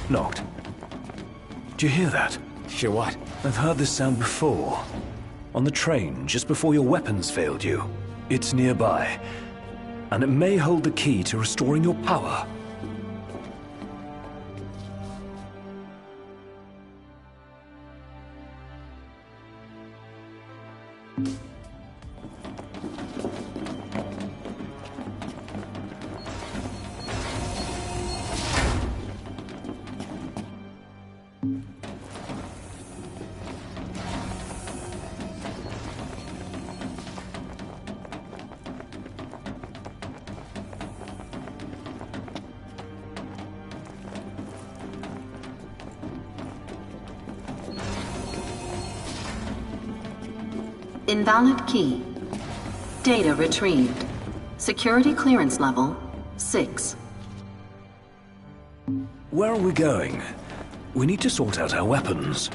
Noct. Do you hear that? Hear what? I've heard this sound before. On the train, just before your weapons failed you. It's nearby. And it may hold the key to restoring your power. Invalid key. Data retrieved. Security clearance level 6. Where are we going? We need to sort out our weapons.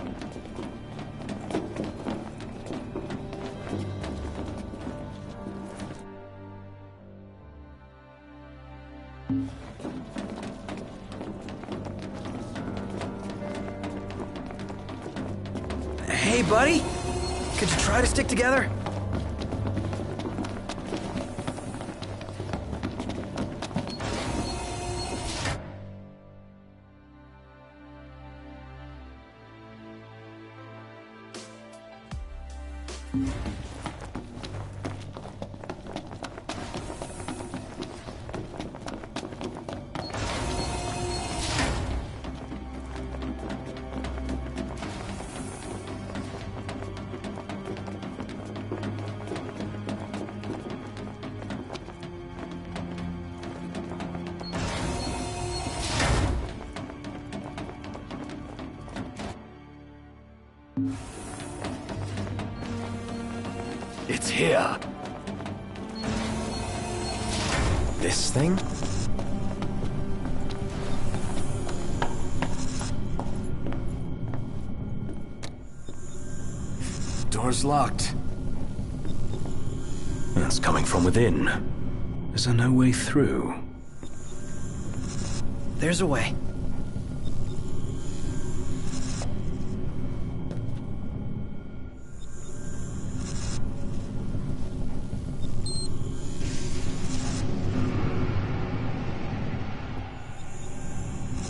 Hey, buddy? Could you try to stick together? It's here. This thing? Door's locked. It's coming from within. Is there no way through? There's a way.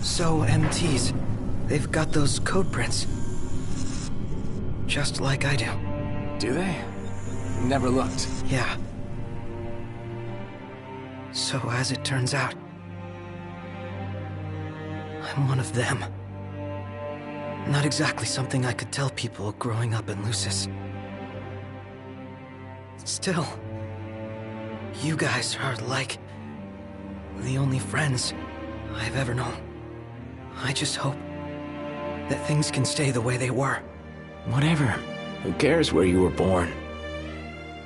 So, MTs, they've got those code prints. Just like I do. Do they? Never looked. Yeah. So, as it turns out, I'm one of them. Not exactly something I could tell people growing up in Lucis. Still, you guys are like the only friends I've ever known. I just hope that things can stay the way they were. Whatever. Who cares where you were born?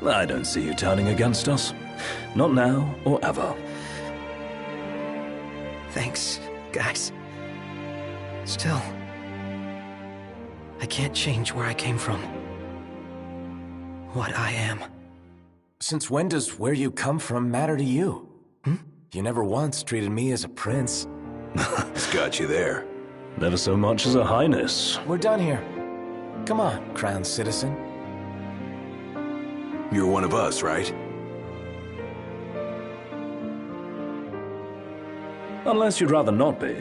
I don't see you turning against us. Not now or ever. Thanks, guys. Still, I can't change where I came from. What I am. Since when does where you come from matter to you? Hmm? You never once treated me as a prince. It's got you there. Never so much as a highness. We're done here. Come on, crowned citizen. You're one of us, right? Unless you'd rather not be.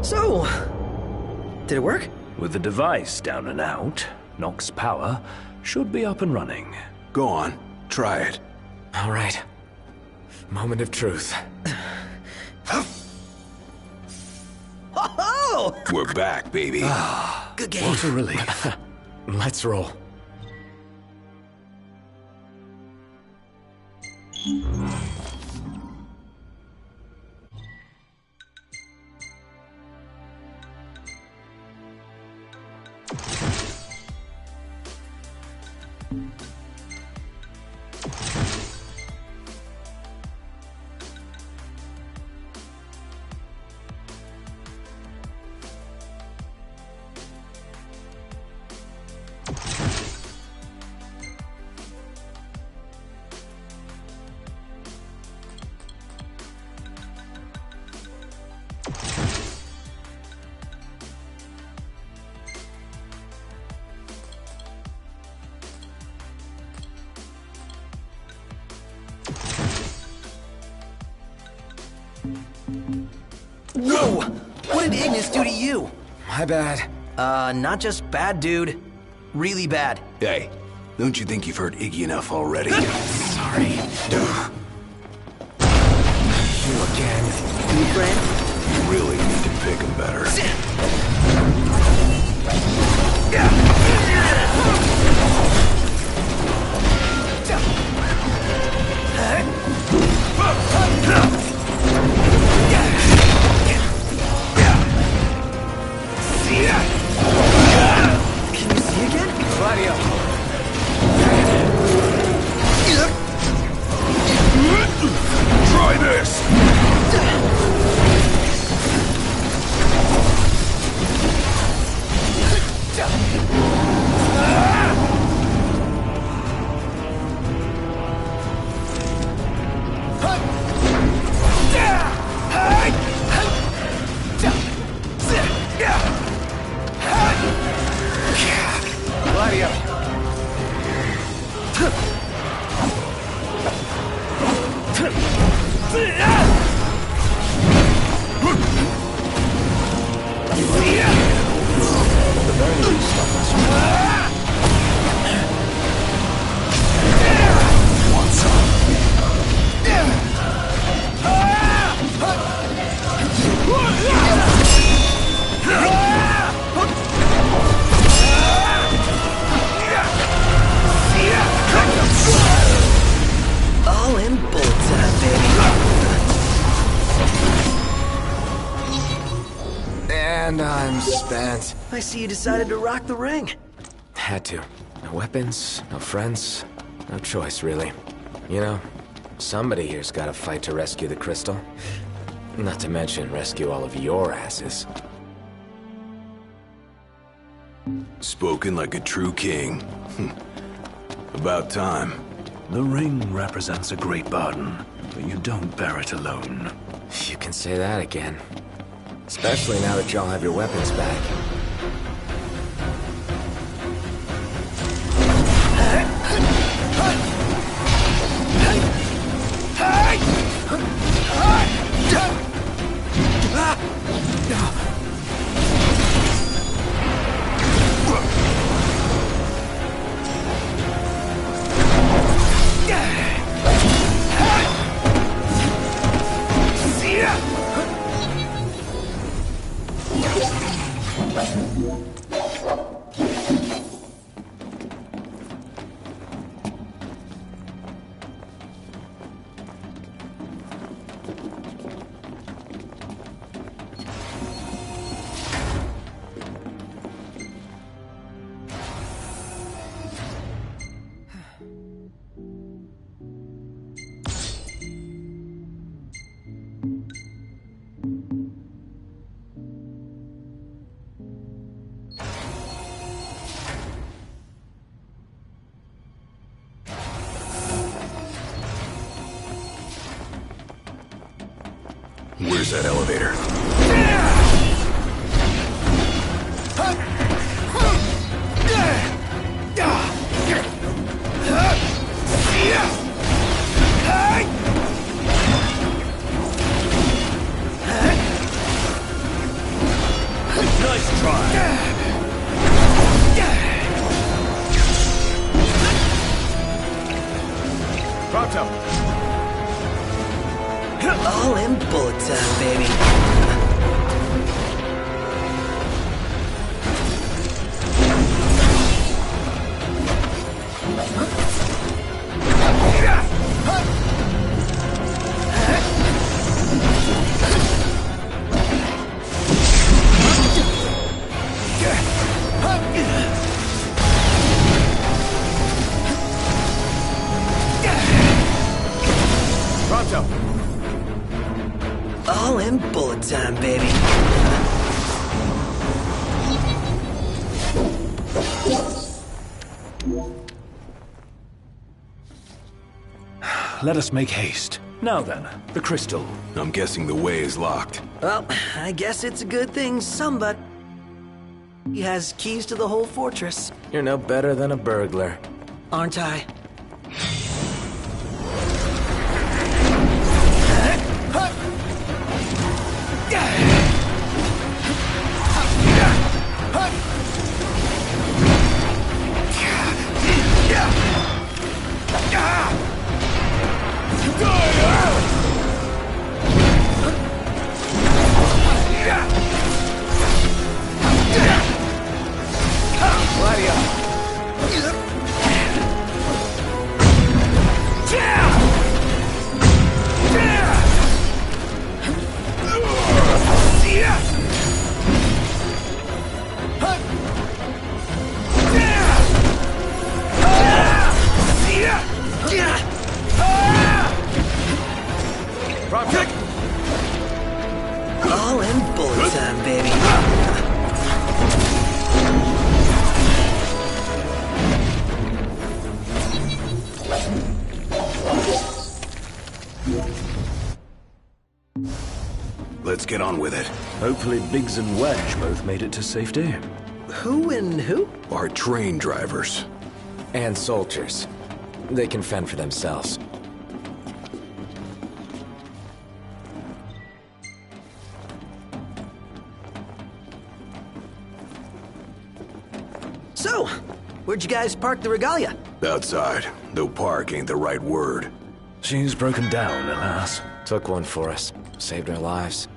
So, did it work? With the device down and out, Nox's power should be up and running. Go on, try it. All right. Moment of truth. Oh! We're back, baby. Good game. What a relief. Let's roll. Whoa! What did Ignis do to you? My bad. Not just bad, dude. Really bad. Hey, don't you think you've heard Iggy enough already? Sorry. You again. New friend? You really need to pick him better. Can you see again? Gladio. Try this! Gladio. All in bullseye, baby. And I'm spent. I see you decided to rock the ring. Had to. No weapons, no friends, no choice, really. You know, somebody here's gotta fight to rescue the crystal. Not to mention rescue all of your asses. Spoken like a true king. About time. The ring represents a great burden, but you don't bear it alone. You can say that again. Especially now that y'all have your weapons back. Where's that elevator? Nice try. Pronto! All in bullet time, baby. Pronto! All in bullet time, baby. Let us make haste. Now then, the crystal. I'm guessing the way is locked. Well, I guess it's a good thing somebody has keys to the whole fortress. You're no better than a burglar. Aren't I? All in bullet time, baby. Let's get on with it. Hopefully Biggs and Wedge both made it to safety. Who and who? Our train drivers. And soldiers. They can fend for themselves. So, where'd you guys park the regalia? Outside, though park ain't the right word. She's broken down, alas. Took one for us. Saved our lives.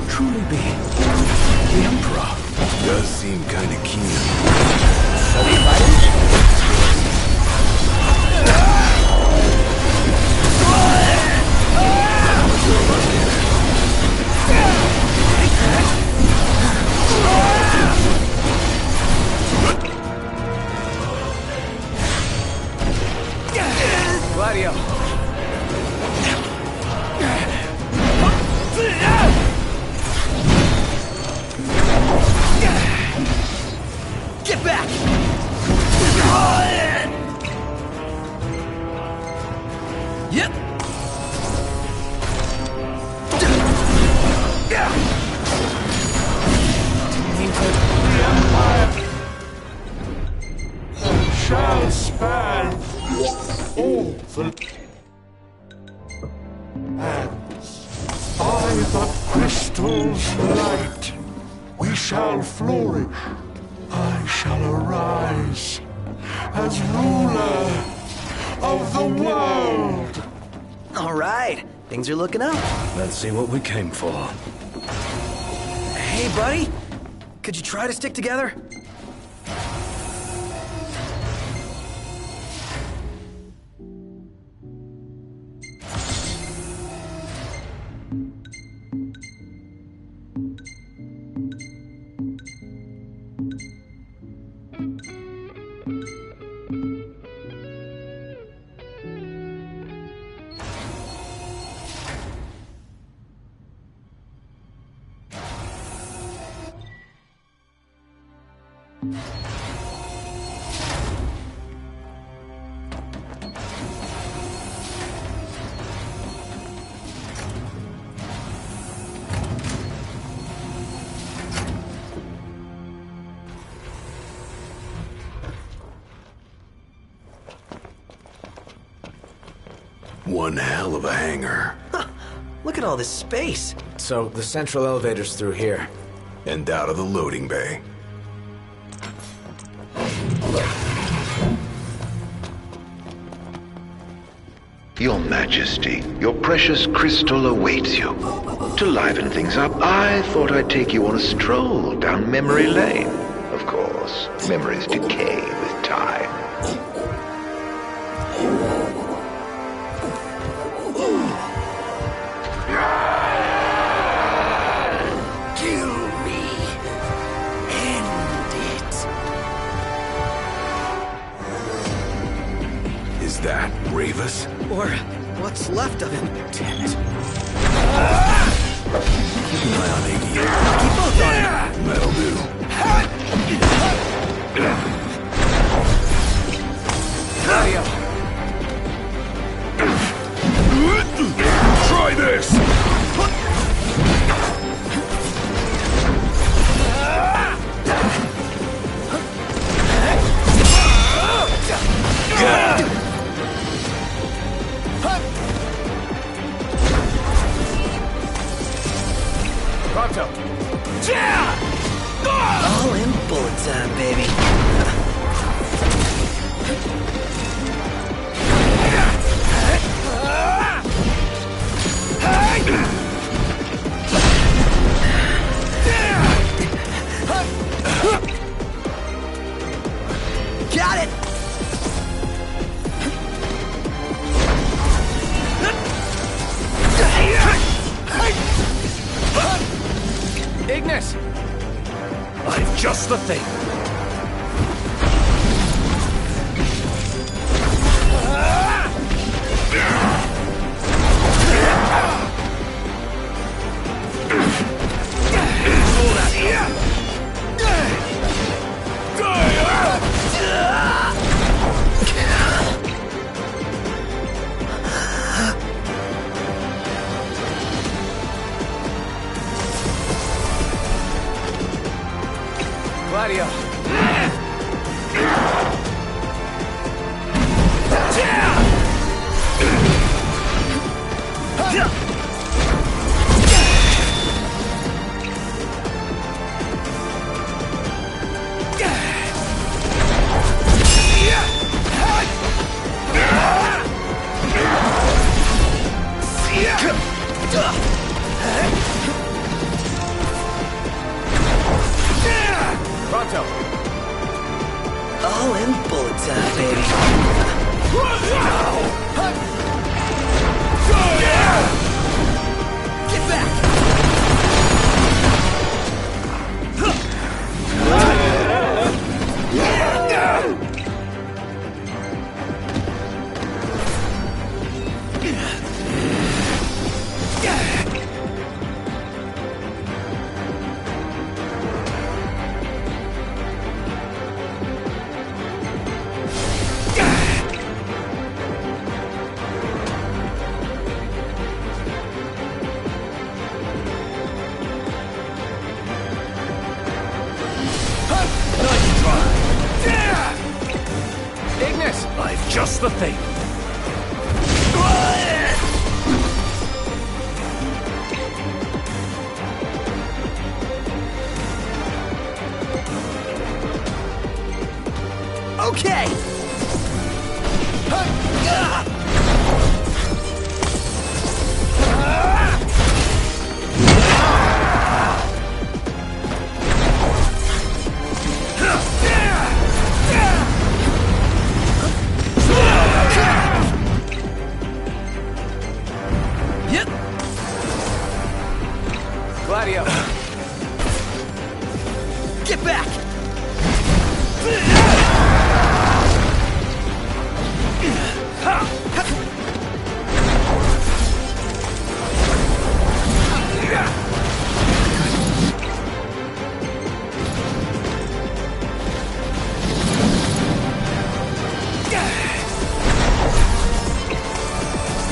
Truly be the Emperor. Does seem kinda keen. Gladio! Get back! Yep. Shall span all the hands. By the crystal's light, we shall flourish. I shall arise as ruler of the world. All right, things are looking up. Let's see what we came for. Hey, buddy, could you try to stick together? One hell of a hangar. Look at all this space. So, the central elevator's through here. And out of the loading bay. Your Majesty, your precious crystal awaits you. To liven things up, I thought I'd take you on a stroll down memory lane. Of course, memories decay with time. Kill me. End it. Is that Ravus? Or what's left of him. Damn it. Keep an eye on AD. Keep both on him. That'll do. Gladio! Try this! Pronto! All in bullet time, baby. Got it! Ignis! I've just the thing. Gladio! Pronto! the thing. Okay! Yep. Gladio. Get back!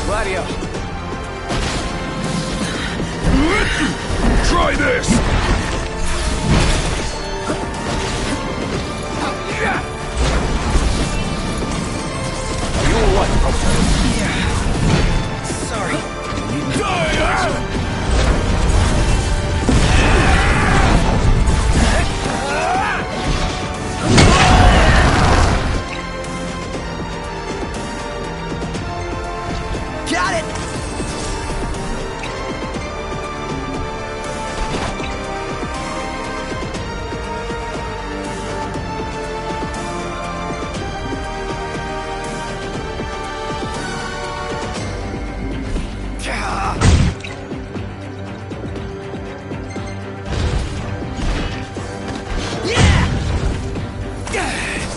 Gladio. Try this! Are you alright, Prompto? Sorry. Got it!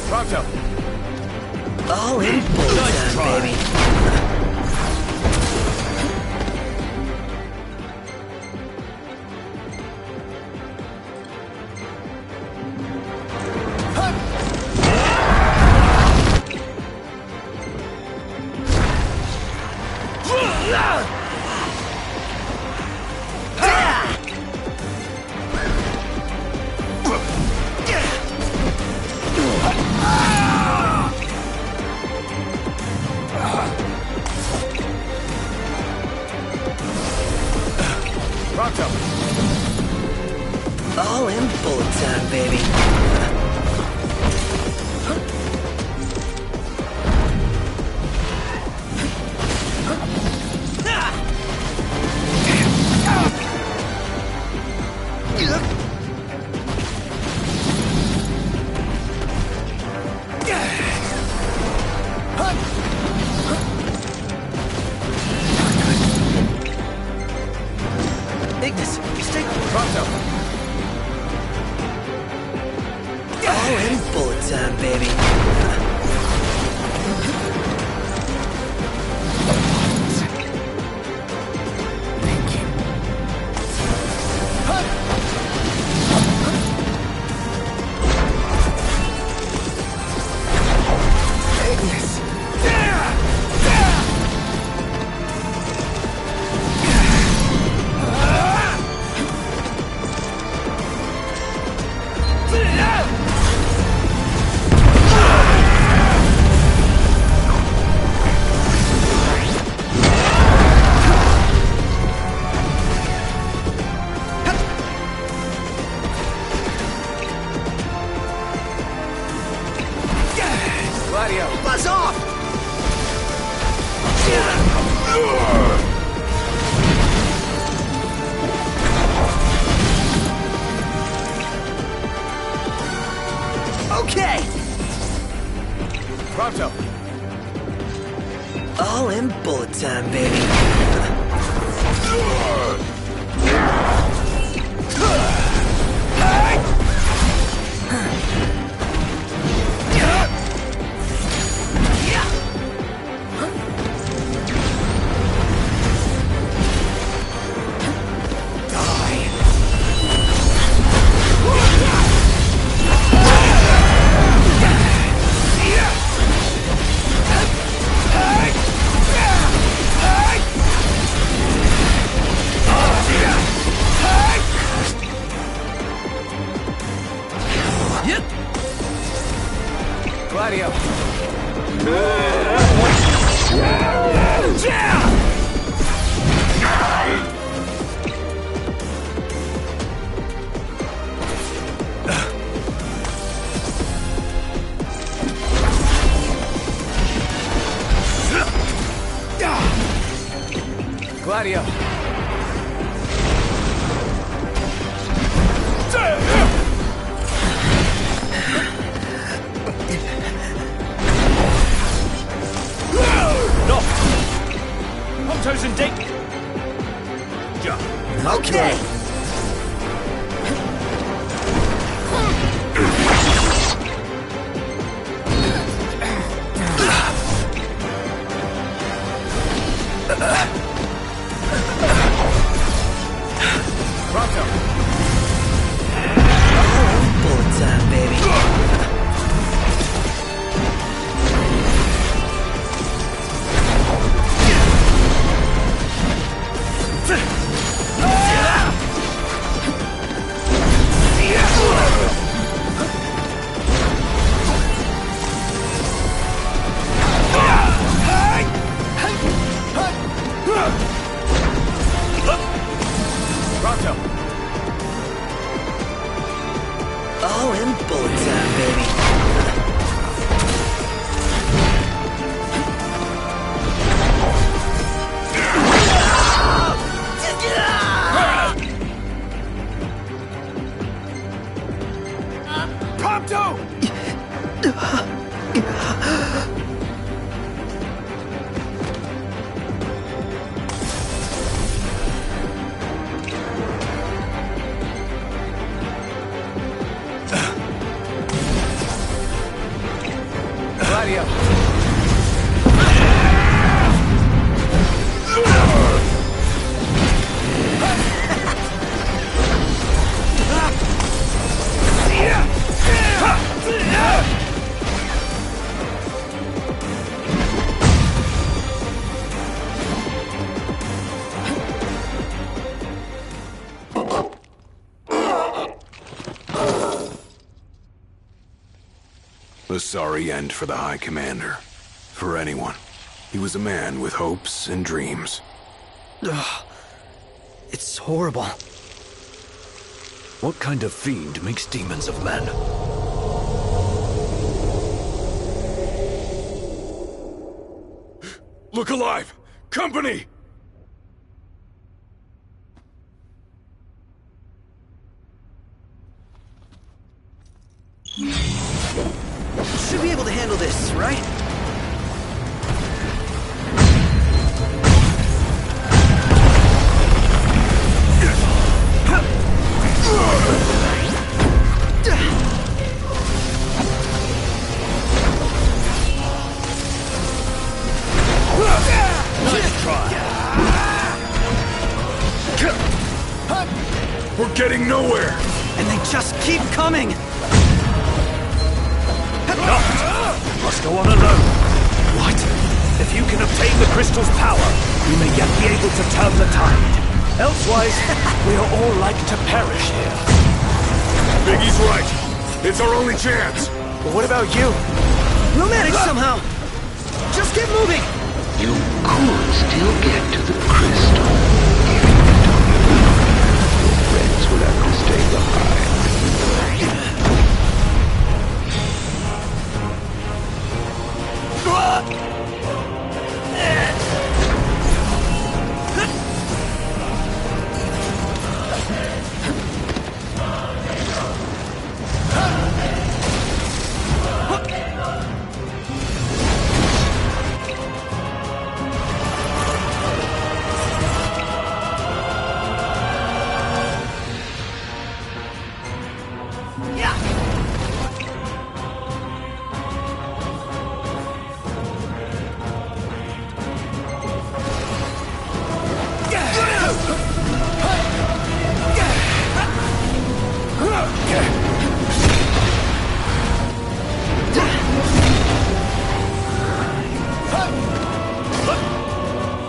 Prompto. All in bullet time, baby. Prompto. All in bullet time, baby. Ignis, stay. Prompto. All in bullet time, baby. Ignis. Gladio. Buzz off! Okay! Prompto. All in bullet time, baby. Gladio! No! Ponto's in danger! Okay! Pronto! Bullet time, baby. Pronto! All in bullet time, baby. Pronto! Gladio! A sorry end for the High Commander. For anyone. He was a man with hopes and dreams. Ugh. It's horrible. What kind of fiend makes demons of men? Look alive! Company! Should be able to handle this, right? We're getting nowhere! And they just keep coming! Must go on alone. What? If you can obtain the crystal's power, we may yet be able to turn the tide. Elsewise, we are all like to perish here. Biggie's right. It's our only chance. But what about you? We'll manage somehow! Just get moving! You could still get to the crystal. If you get on your own, your friends will have to stay behind.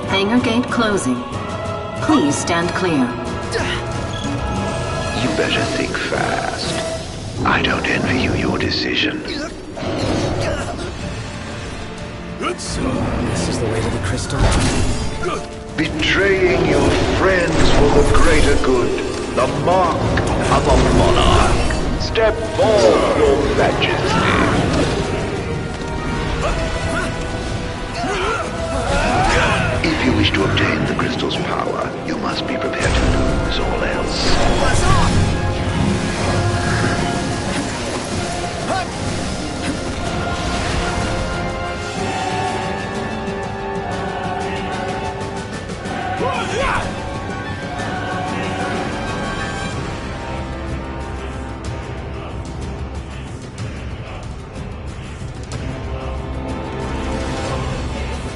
Hangar gate closing. Please stand clear. You better think fast. I don't envy you your decision. This is the way to the crystal? Betraying your friends for the greater good. The mark of a monarch. Step forth, your majesty. If you wish to obtain the crystal's power, you must be prepared to lose all else.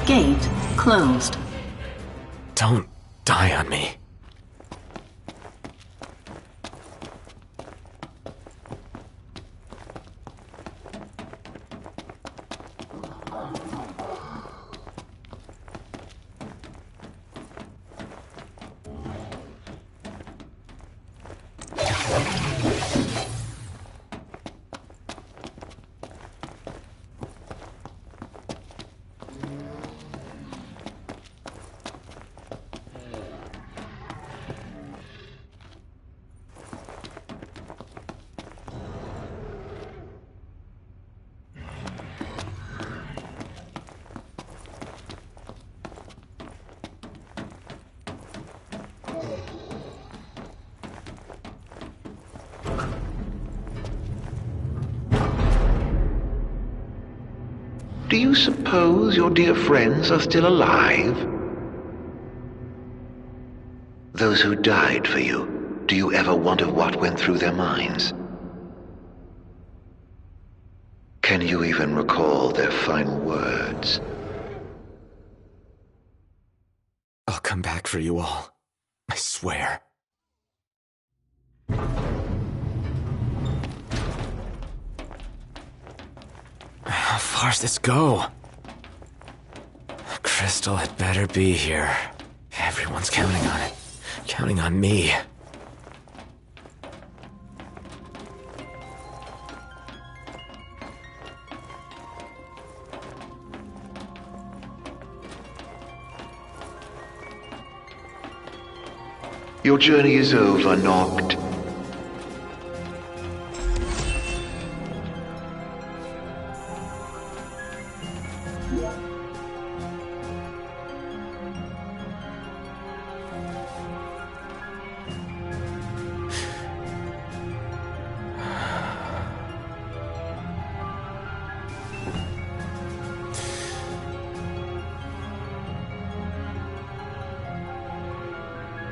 Gate closed. Don't die on me. Do you suppose your dear friends are still alive? Those who died for you, do you ever wonder what went through their minds? Can you even recall their final words? I'll come back for you all. I swear. How far's this go? Crystal had better be here. Everyone's counting on it. Counting on me. Your journey is over, Noct.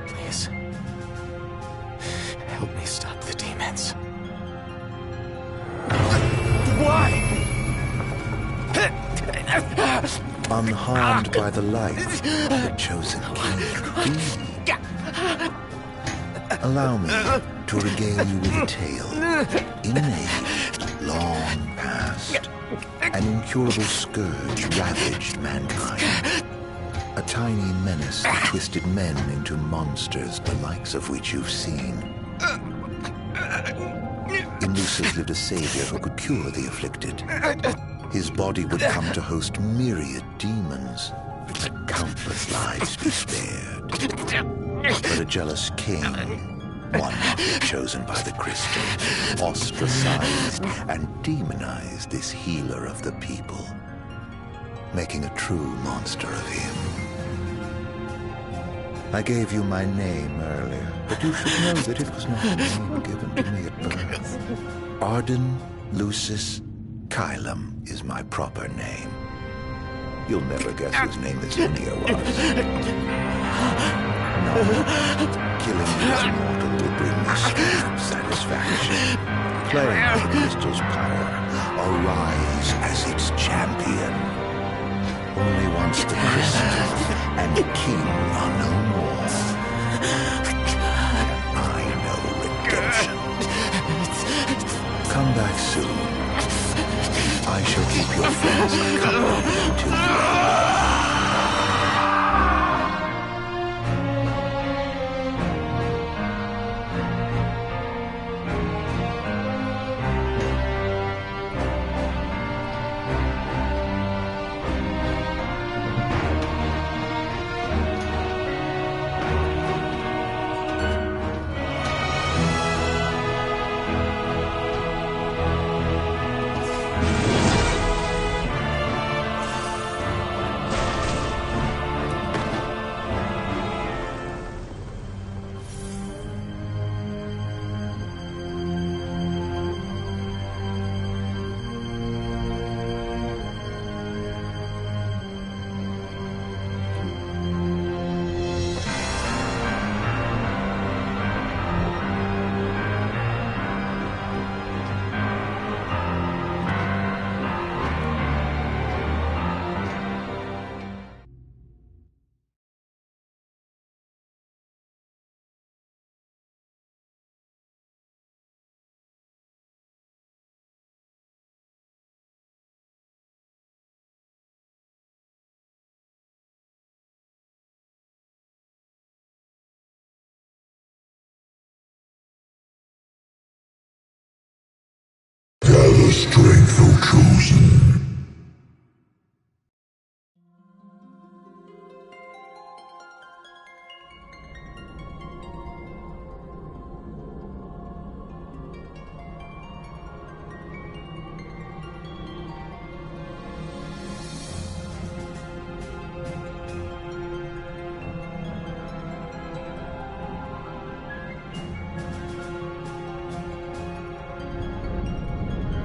Please. Help me stop the demons. Why? Unharmed by the light, the chosen king. Allow me to regale you with a tale. In an age long past, an incurable scourge ravaged mankind. A tiny menace that twisted men into monsters, the likes of which you've seen. In Lucis lived a savior who could cure the afflicted. His body would come to host myriad demons, let countless lives be spared. But a jealous king, one not yet chosen by the crystal, ostracized and demonized this healer of the people, making a true monster of him. I gave you my name earlier, but you should know that it was not the name given to me at birth. Arden Lucis Kylum is my proper name. You'll never guess whose name this Zinnia was. No, killing this mortal will bring me sweet satisfaction. Playing with the crystal's power, arise as its champion. Only once the crystal and the king are no more, I know redemption. Come back soon. I shall keep your friends company until you arrive. Gather strength, O Chosen.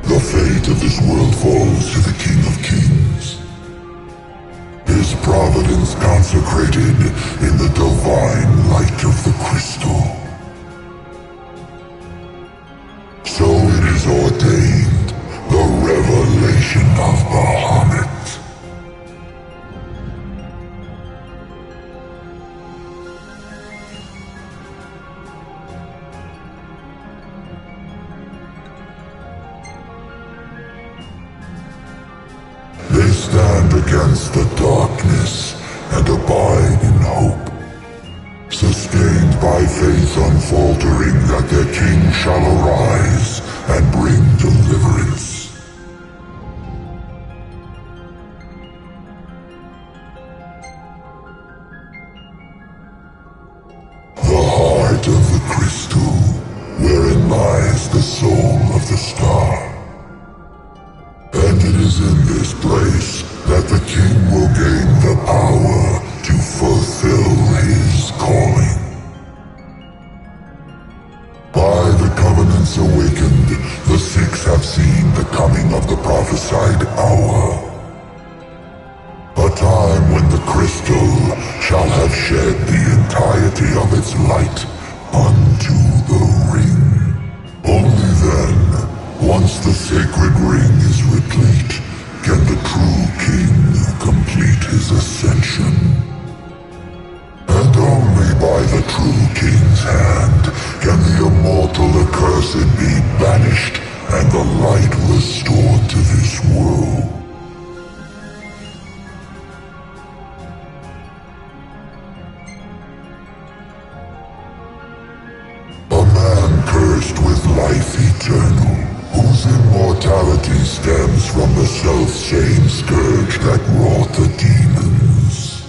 The fate of this world falls to the King of Kings. His providence consecrated in the divine light of the crystal. So it is ordained, the revelation of Bahamut. They stand against the darkness and abide in hope, sustained by faith unfaltering that their king shall arise and bring deliverance. The heart of the crystal, wherein lies the soul of the star. And it is in this place that the king will gain the power to fulfill his calling. By the covenants awakened, the six have seen the coming of the prophesied hour. A time when the crystal shall have shed the entirety of its light unto the ring. Only then, once the sacred ring is replete, can the true king complete his ascension. And only by the true king's hand can the immortal accursed be banished and the light restored to this world. A man cursed with life eternal, whose immortality stems from the self-same scourge that wrought the demons.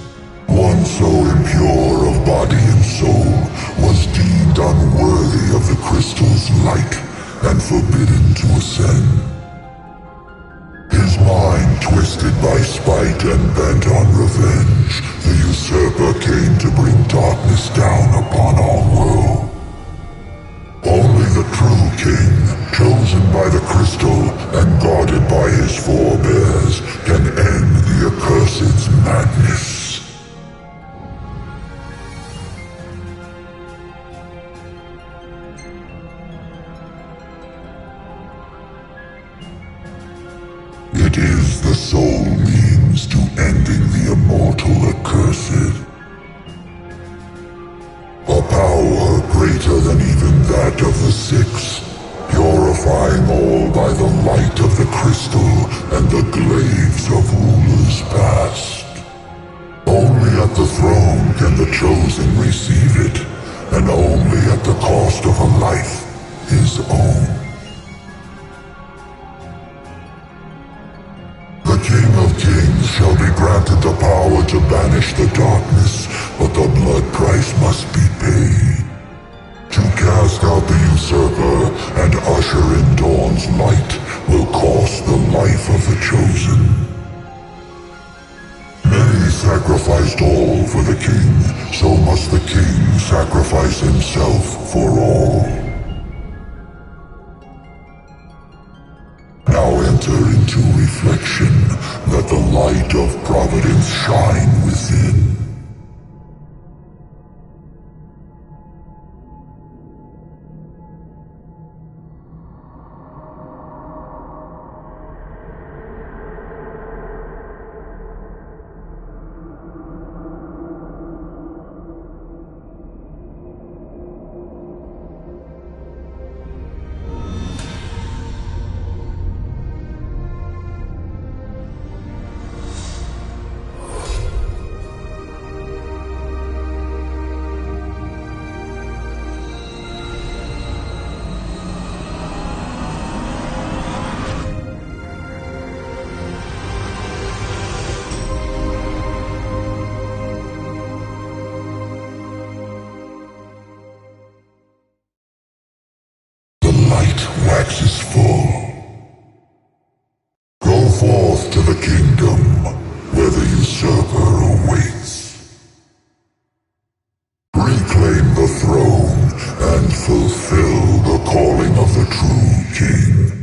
One so impure of body and soul was deemed unworthy of the crystal's light and forbidden to ascend. His mind twisted by spite and bent on revenge, the usurper came to bring darkness down upon our world. Only the true king, chosen by the crystal and guarded by his forebears, can end the accursed's madness. It is the sole means to ending the immortal accursed. A power greater than even that of the six, purifying all by the light of the crystal and the glaives of rulers past. Only at the throne can the chosen receive it, and only at the cost of a life his own. The King of Kings shall be granted the power to banish the darkness, but the blood price must be paid. To cast out the usurper and usher in dawn's light will cost the life of the chosen. Many sacrificed all for the king, so must the king sacrifice himself for all. Now enter into reflection, let the light of providence shine within. night waxes full. Go forth to the kingdom, where the usurper awaits. Reclaim the throne and fulfill the calling of the true king.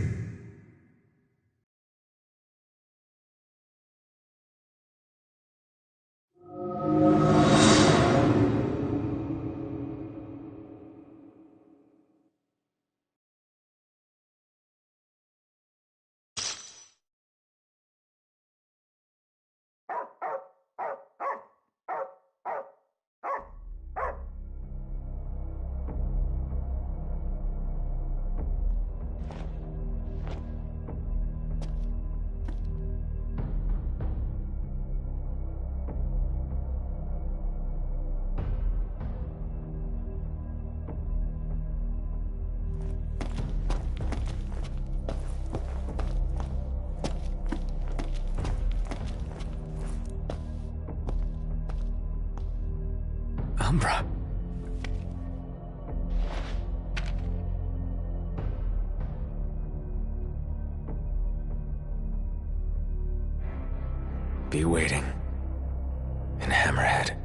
Umbra. Be waiting in Hammerhead.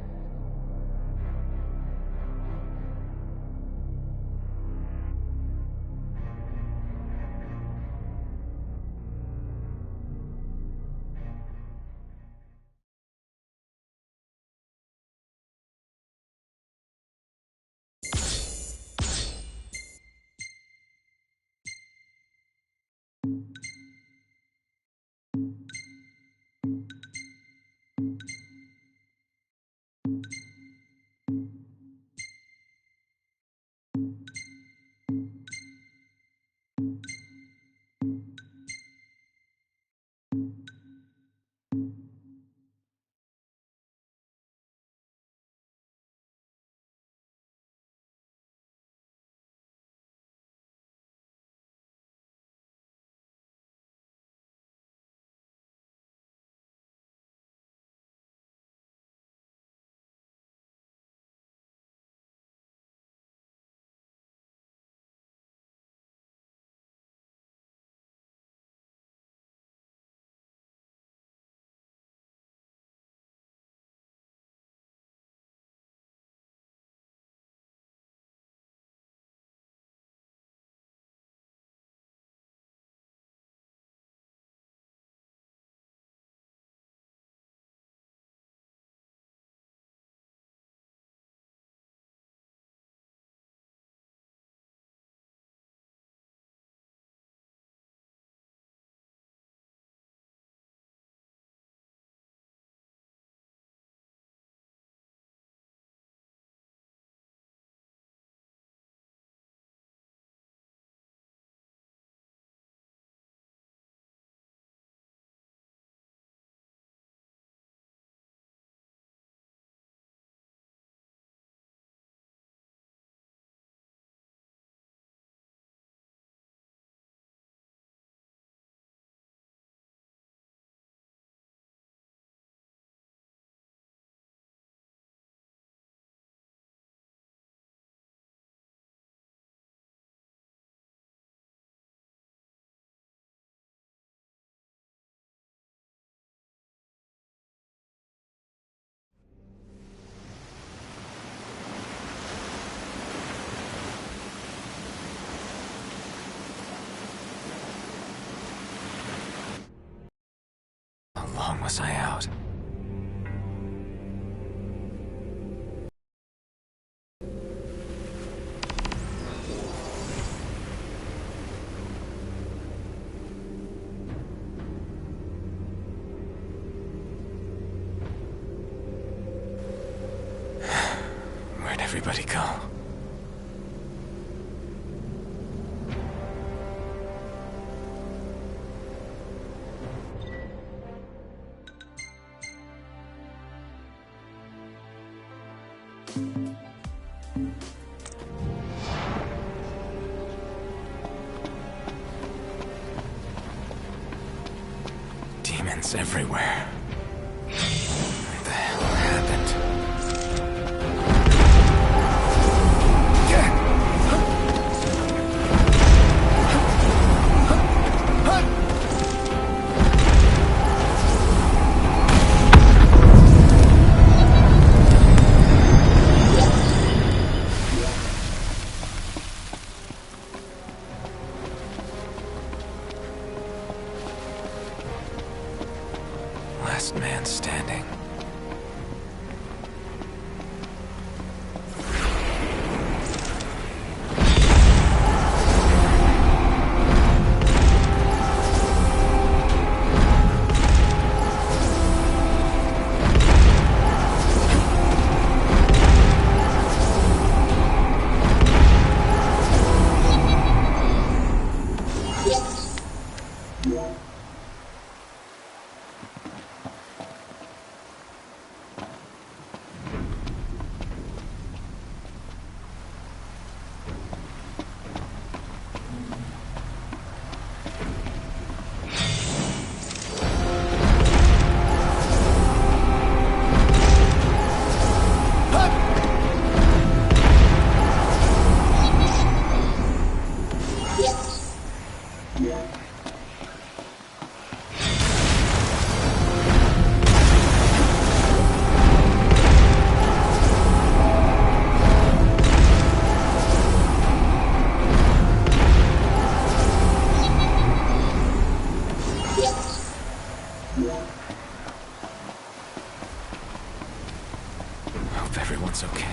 How long was I out? Where'd everybody go? Demons everywhere. What the hell happened? it's okay.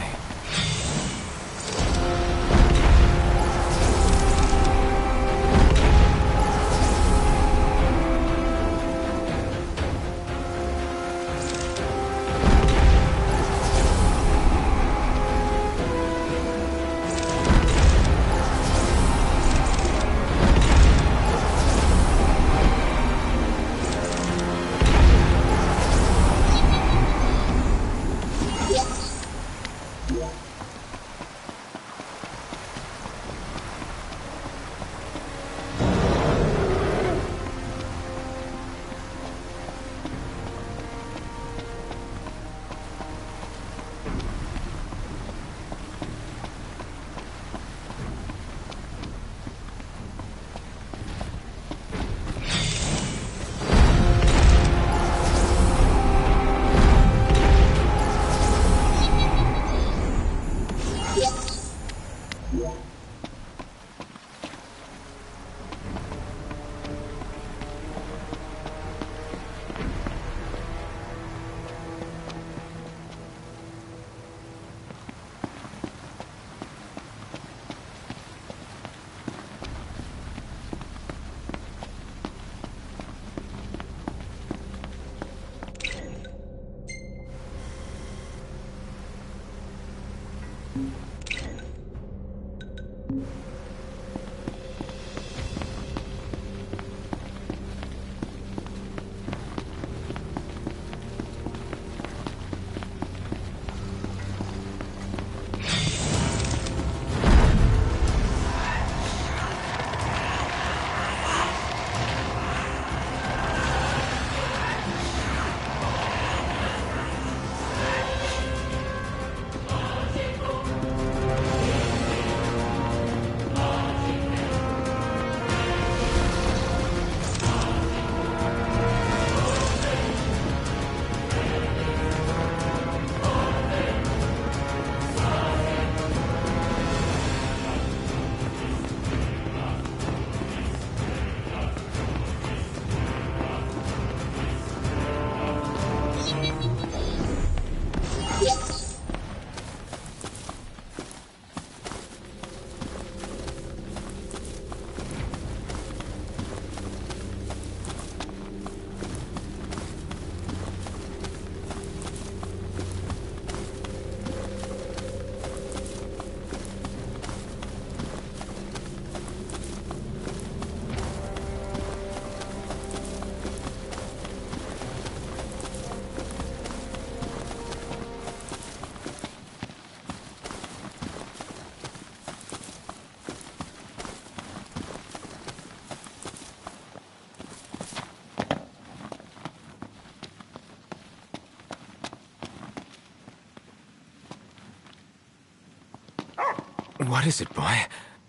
What is it, boy?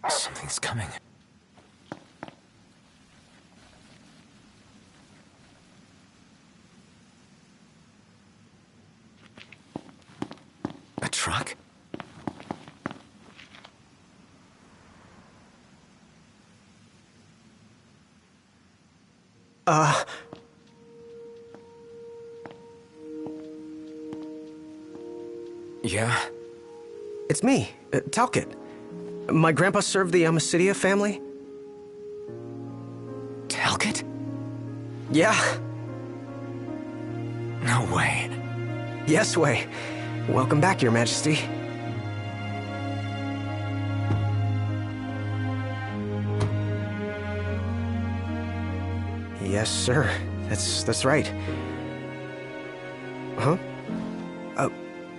Something's coming. A truck? Yeah? It's me, Talcott. My grandpa served the Amicitia family. Talcott? Yeah. No way. Yes way. Welcome back, Your Majesty. Yes, sir. That's right. Huh?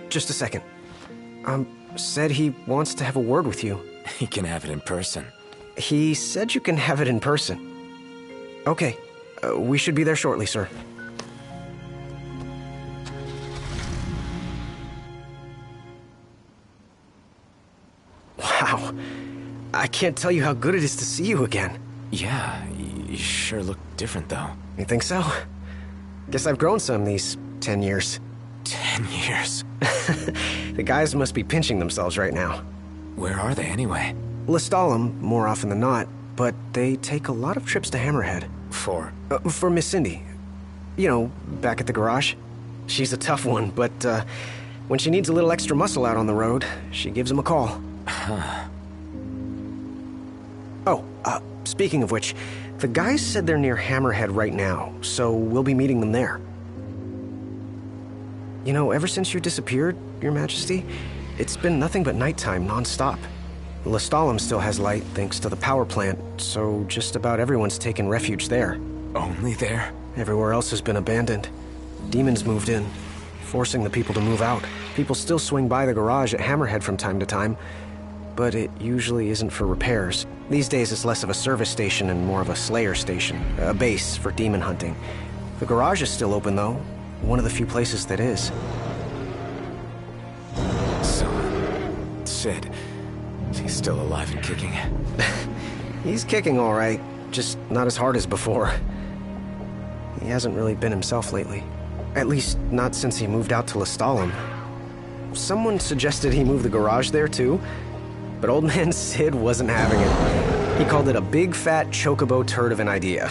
Just a second. Said he wants to have a word with you. He can have it in person. He said you can have it in person. Okay. We should be there shortly, sir. Wow. I can't tell you how good it is to see you again. Yeah, you sure look different, though. You think so? Guess I've grown some these 10 years. 10 years? The guys must be pinching themselves right now. Where are they, anyway? Lestalem, more often than not, but they take a lot of trips to Hammerhead. For Miss Cindy. You know, back at the garage. She's a tough one, but, When she needs a little extra muscle out on the road, she gives him a call. Oh, speaking of which, the guys said they're near Hammerhead right now, so we'll be meeting them there. You know, ever since you disappeared, Your Majesty, it's been nothing but nighttime non-stop. Lestalem still has light thanks to the power plant, so just about everyone's taken refuge there. Only there? Everywhere else has been abandoned. Demons moved in, forcing the people to move out. People still swing by the garage at Hammerhead from time to time, but it usually isn't for repairs. These days it's less of a service station and more of a slayer station, a base for demon hunting. The garage is still open though, one of the few places that is. So, Sid, he's still alive and kicking. He's kicking all right, just not as hard as before. He hasn't really been himself lately. At least, not since he moved out to Lestalem. Someone suggested he move the garage there too, but old man Sid wasn't having it. He called it a big fat chocobo turd of an idea.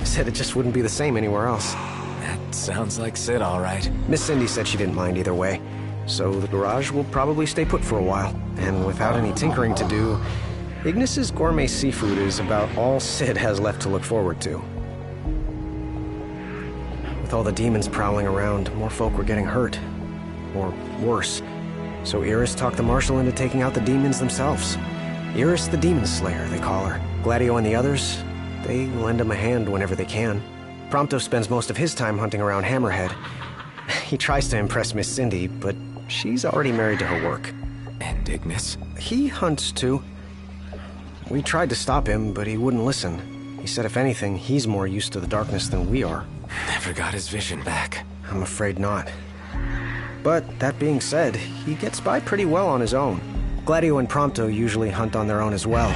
Said it just wouldn't be the same anywhere else. That sounds like Sid, all right. Miss Cindy said she didn't mind either way, so the garage will probably stay put for a while. And without any tinkering to do, Ignis's gourmet seafood is about all Sid has left to look forward to. With all the demons prowling around, more folk were getting hurt. Or worse. So Iris talked the Marshal into taking out the demons themselves. Iris the Demon Slayer, they call her. Gladio and the others, they lend him a hand whenever they can. Prompto spends most of his time hunting around Hammerhead. He tries to impress Miss Cindy, but she's already married to her work. And Ignis? He hunts too. We tried to stop him, but he wouldn't listen. He said if anything, he's more used to the darkness than we are. Never got his vision back. I'm afraid not. But that being said, he gets by pretty well on his own. Gladio and Prompto usually hunt on their own as well.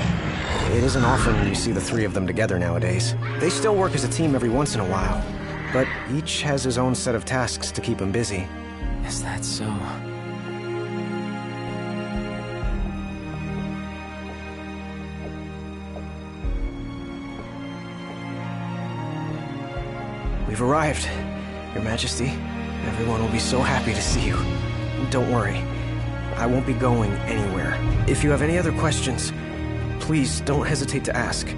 It isn't often you see the three of them together nowadays. They still work as a team every once in a while, but each has his own set of tasks to keep him busy. Is that so? We've arrived, Your Majesty. Everyone will be so happy to see you. Don't worry, I won't be going anywhere. If you have any other questions, please don't hesitate to ask.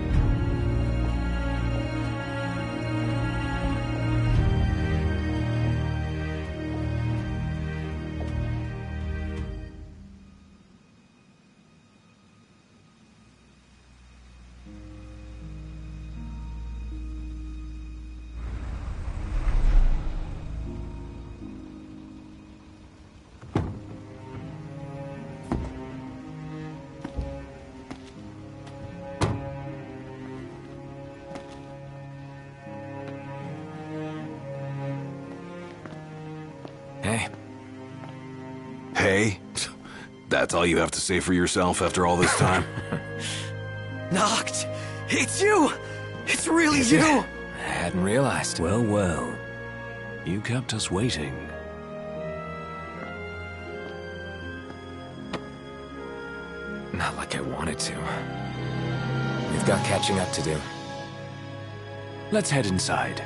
Hey. Hey? That's all you have to say for yourself after all this time? Noct! It's you! It's really you! I hadn't realized. Well, well. You kept us waiting. Not like I wanted to. We've got catching up to do. Let's head inside.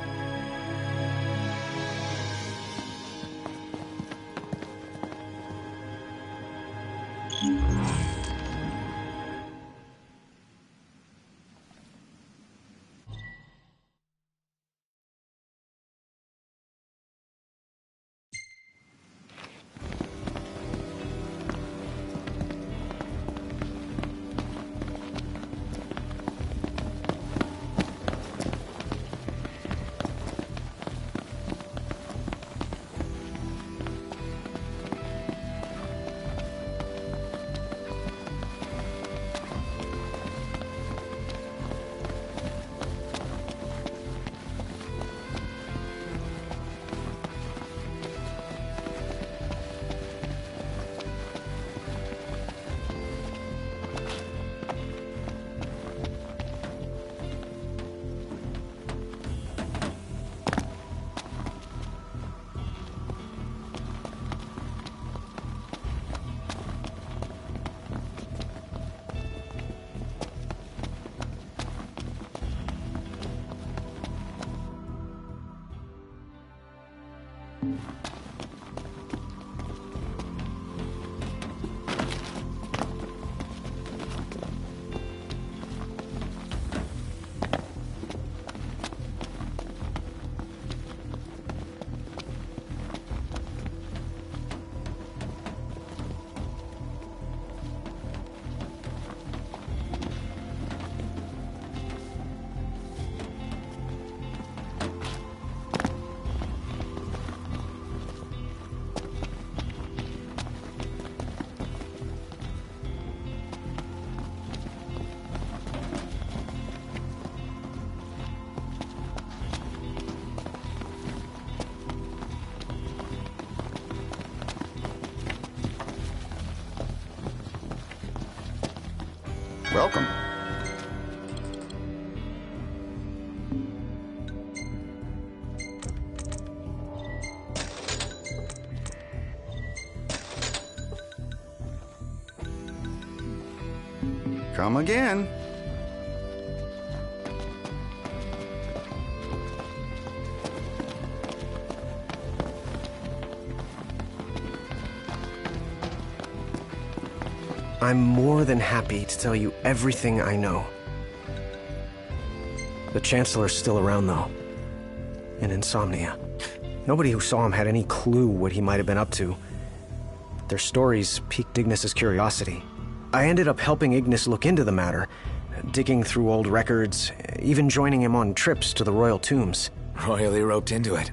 Welcome. Come again. I'm more than happy to tell you everything I know. The Chancellor's still around, though. In Insomnia. Nobody who saw him had any clue what he might have been up to. Their stories piqued Ignis's curiosity. I ended up helping Ignis look into the matter, digging through old records, even joining him on trips to the royal tombs. Royally roped into it.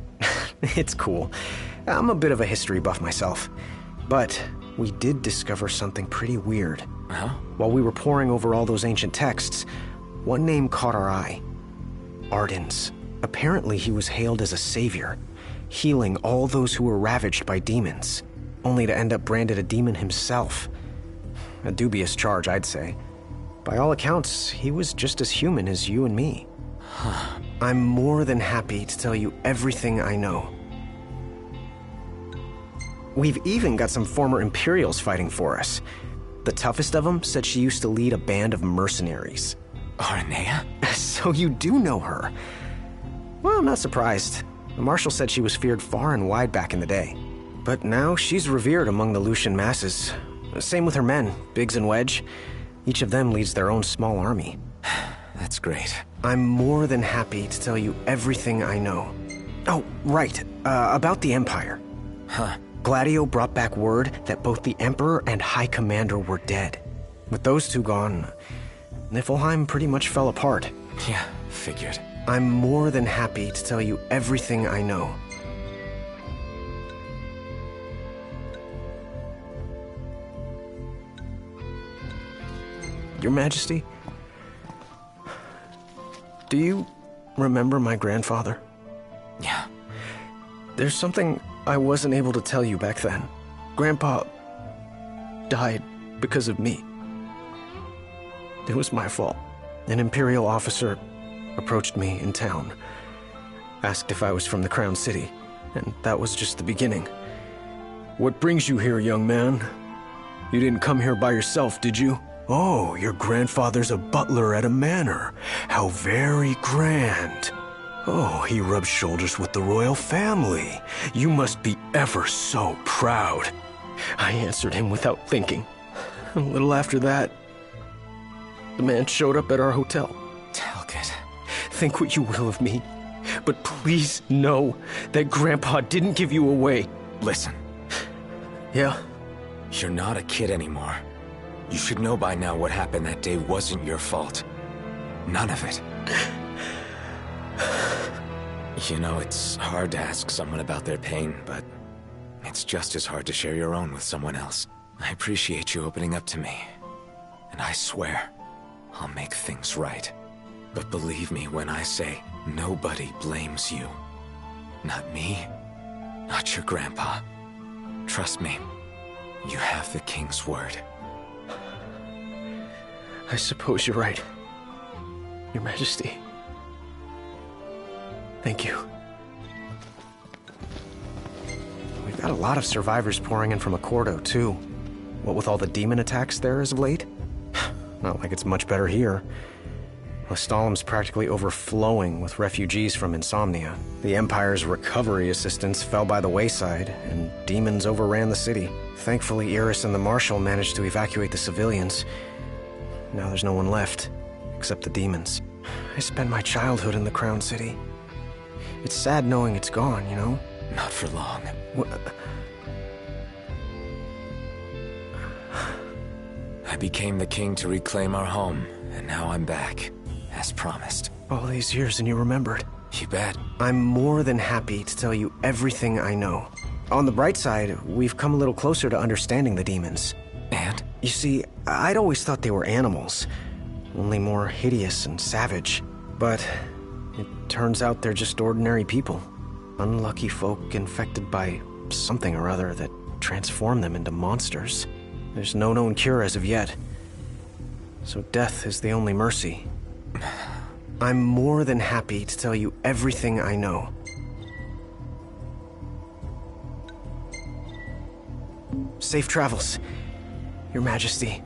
It's cool. I'm a bit of a history buff myself. But we did discover something pretty weird. Huh? While we were poring over all those ancient texts, one name caught our eye. Ardens. Apparently he was hailed as a savior, healing all those who were ravaged by demons, only to end up branded a demon himself. A dubious charge, I'd say. By all accounts, he was just as human as you and me. Huh. I'm more than happy to tell you everything I know. We've even got some former Imperials fighting for us. The toughest of them said she used to lead a band of mercenaries. Aranea? So you do know her. Well, I'm not surprised. The Marshal said she was feared far and wide back in the day. But now she's revered among the Lucian masses. Same with her men, Biggs and Wedge. Each of them leads their own small army. That's great. I'm more than happy to tell you everything I know. Oh, right. About the Empire. Huh. Gladio brought back word that both the Emperor and High Commander were dead. With those two gone, Niflheim pretty much fell apart. Yeah, figured. I'm more than happy to tell you everything I know. Your Majesty, do you remember my grandfather? Yeah. There's something I wasn't able to tell you back then. Grandpa died because of me. It was my fault. An Imperial officer approached me in town, asked if I was from the Crown City, and that was just the beginning. What brings you here, young man? You didn't come here by yourself, did you? Oh, your grandfather's a butler at a manor. How very grand. Oh, he rubs shoulders with the royal family. You must be ever so proud. I answered him without thinking. A little after that, the man showed up at our hotel. Talcott. Think what you will of me, but please know that Grandpa didn't give you away. Listen. Yeah? You're not a kid anymore. You should know by now what happened that day wasn't your fault. None of it. You know, it's hard to ask someone about their pain, but it's just as hard to share your own with someone else. I appreciate you opening up to me, and I swear I'll make things right. But believe me when I say nobody blames you. Not me, not your grandpa. Trust me, you have the King's word. I suppose you're right, Your Majesty. Thank you. We've got a lot of survivors pouring in from Accordo, too. What with all the demon attacks there as of late? Not like it's much better here. Lestalem's practically overflowing with refugees from Insomnia. The Empire's recovery assistance fell by the wayside, and demons overran the city. Thankfully, Iris and the Marshal managed to evacuate the civilians. Now there's no one left, except the demons. I spent my childhood in the Crown City. It's sad knowing it's gone, you know? Not for long. I became the king to reclaim our home, and now I'm back, as promised. All these years and you remembered. You bet. I'm more than happy to tell you everything I know. On the bright side, we've come a little closer to understanding the demons. And? You see, I'd always thought they were animals, only more hideous and savage. But it turns out they're just ordinary people. Unlucky folk infected by something or other that transformed them into monsters. There's no known cure as of yet. So death is the only mercy. I'm more than happy to tell you everything I know. Safe travels, Your Majesty.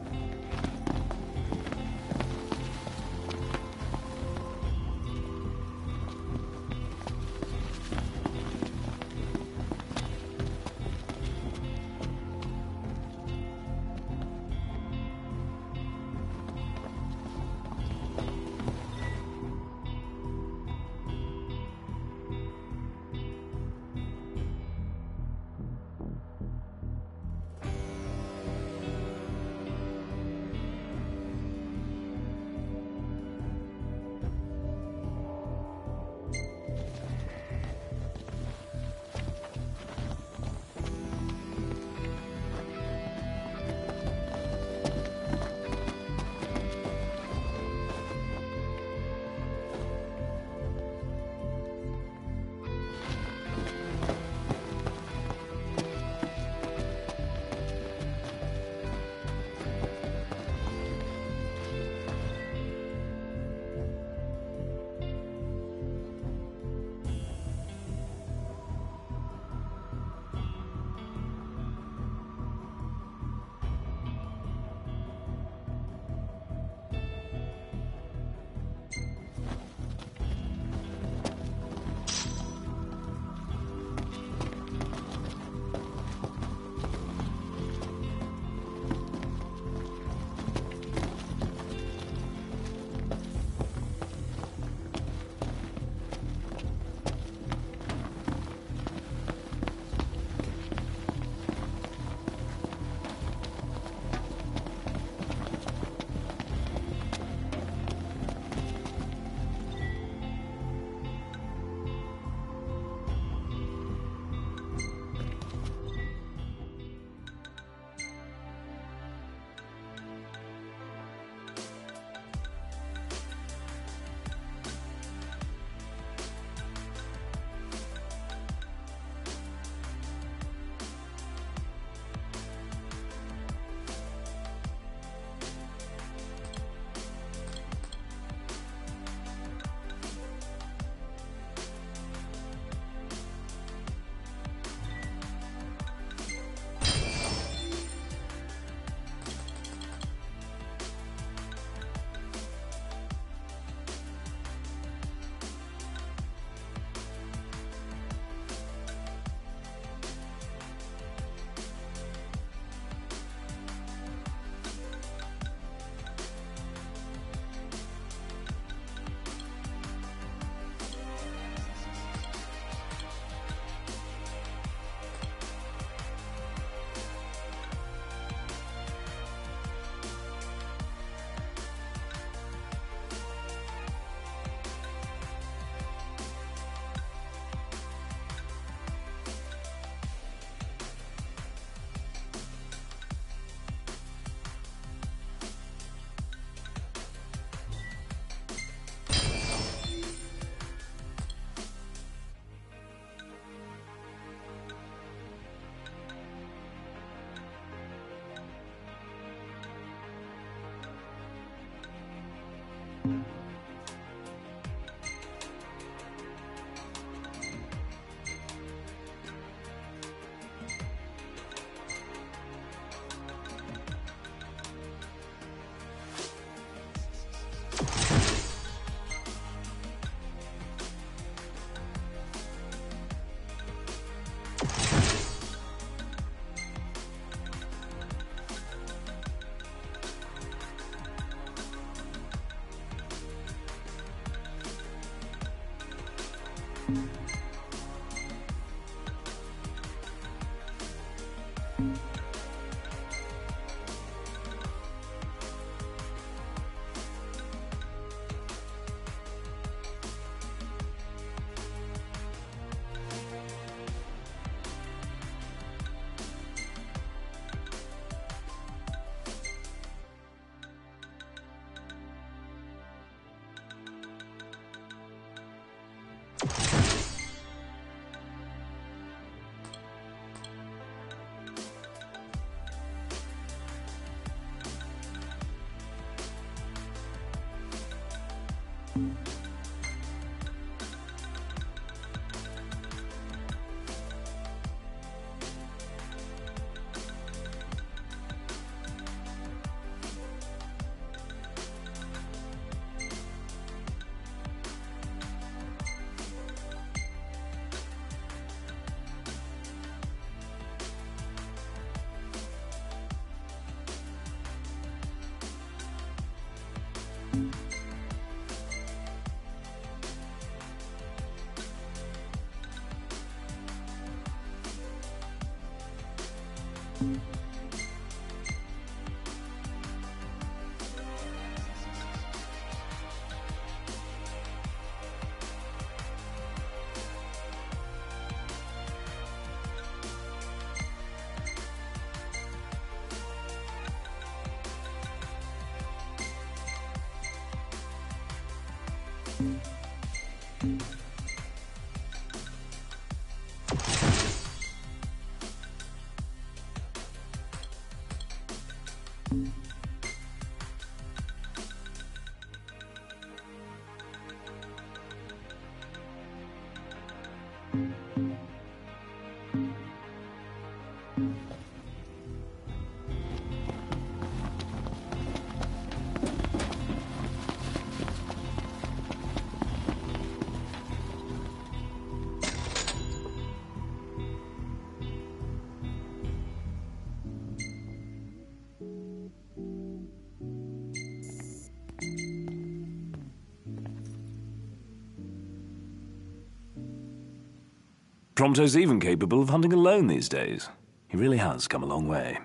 Prompto's even capable of hunting alone these days. He really has come a long way.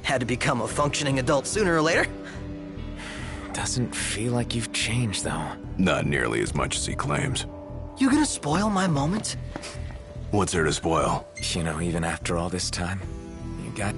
Had to become a functioning adult sooner or later. Doesn't feel like you've changed, though. Not nearly as much as he claims. You gonna spoil my moment? What's there to spoil? You know, even after all this time, you got...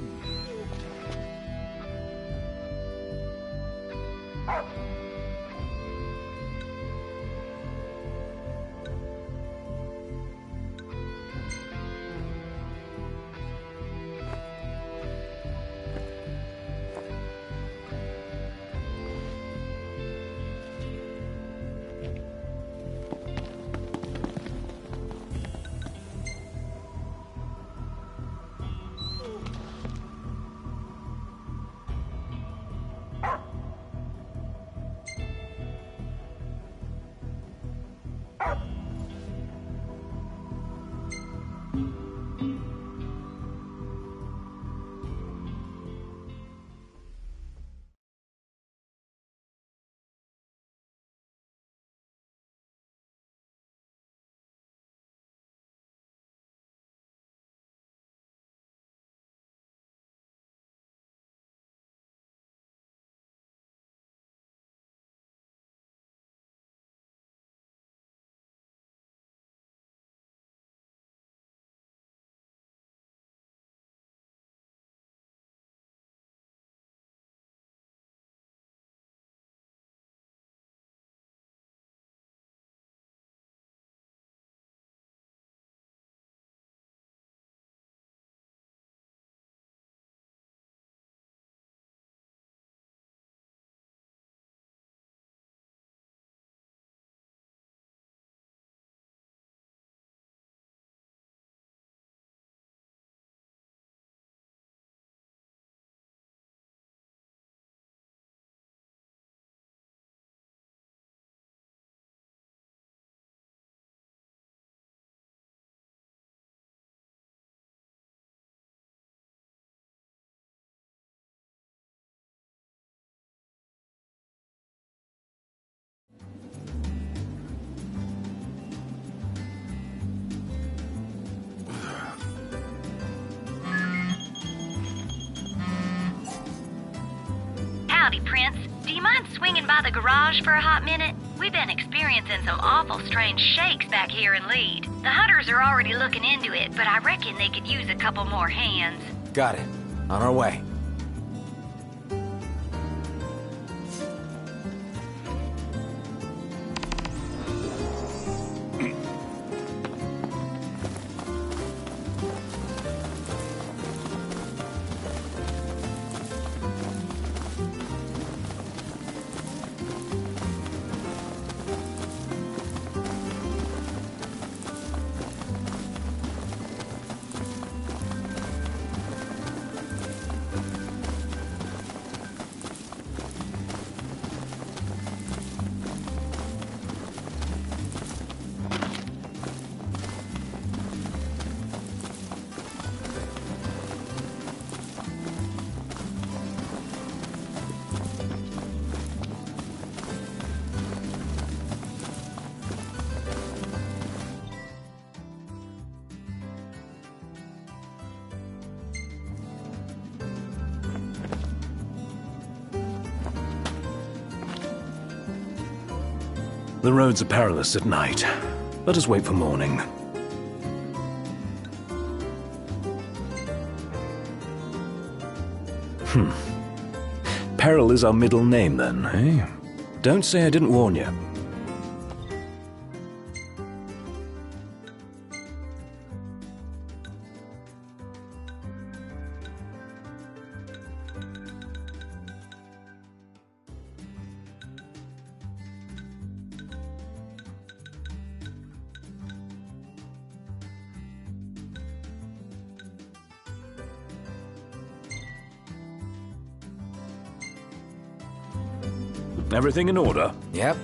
Howdy, Prince. Do you mind swinging by the garage for a hot minute? We've been experiencing some awful strange shakes back here in Lead. The hunters are already looking into it, but I reckon they could use a couple more hands. Got it. On our way. The roads are perilous at night. Let us wait for morning. Peril is our middle name, then, eh? Don't say I didn't warn you. Everything in order? Yep.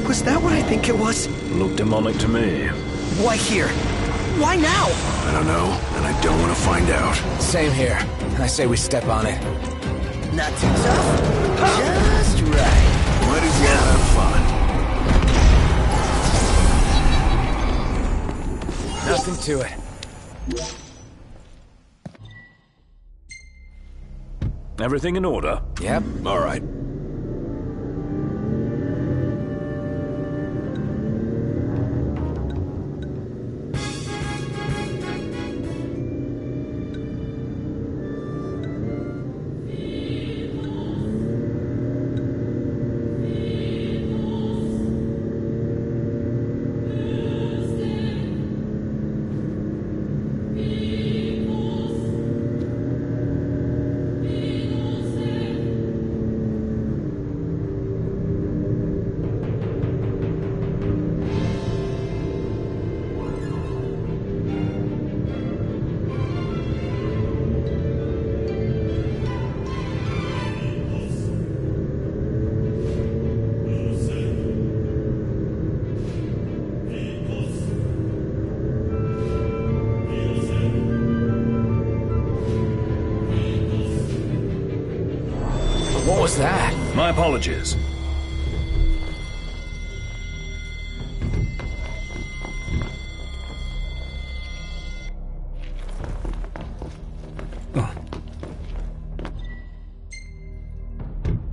Was that what I think it was? Looked demonic to me. Why here? Why now? I don't know, and I don't want to find out. Same here. I say we step on it. Not too tough? Just right. Might as well have fun. Nothing to it. Everything in order? Yep. All right. What was that? My apologies.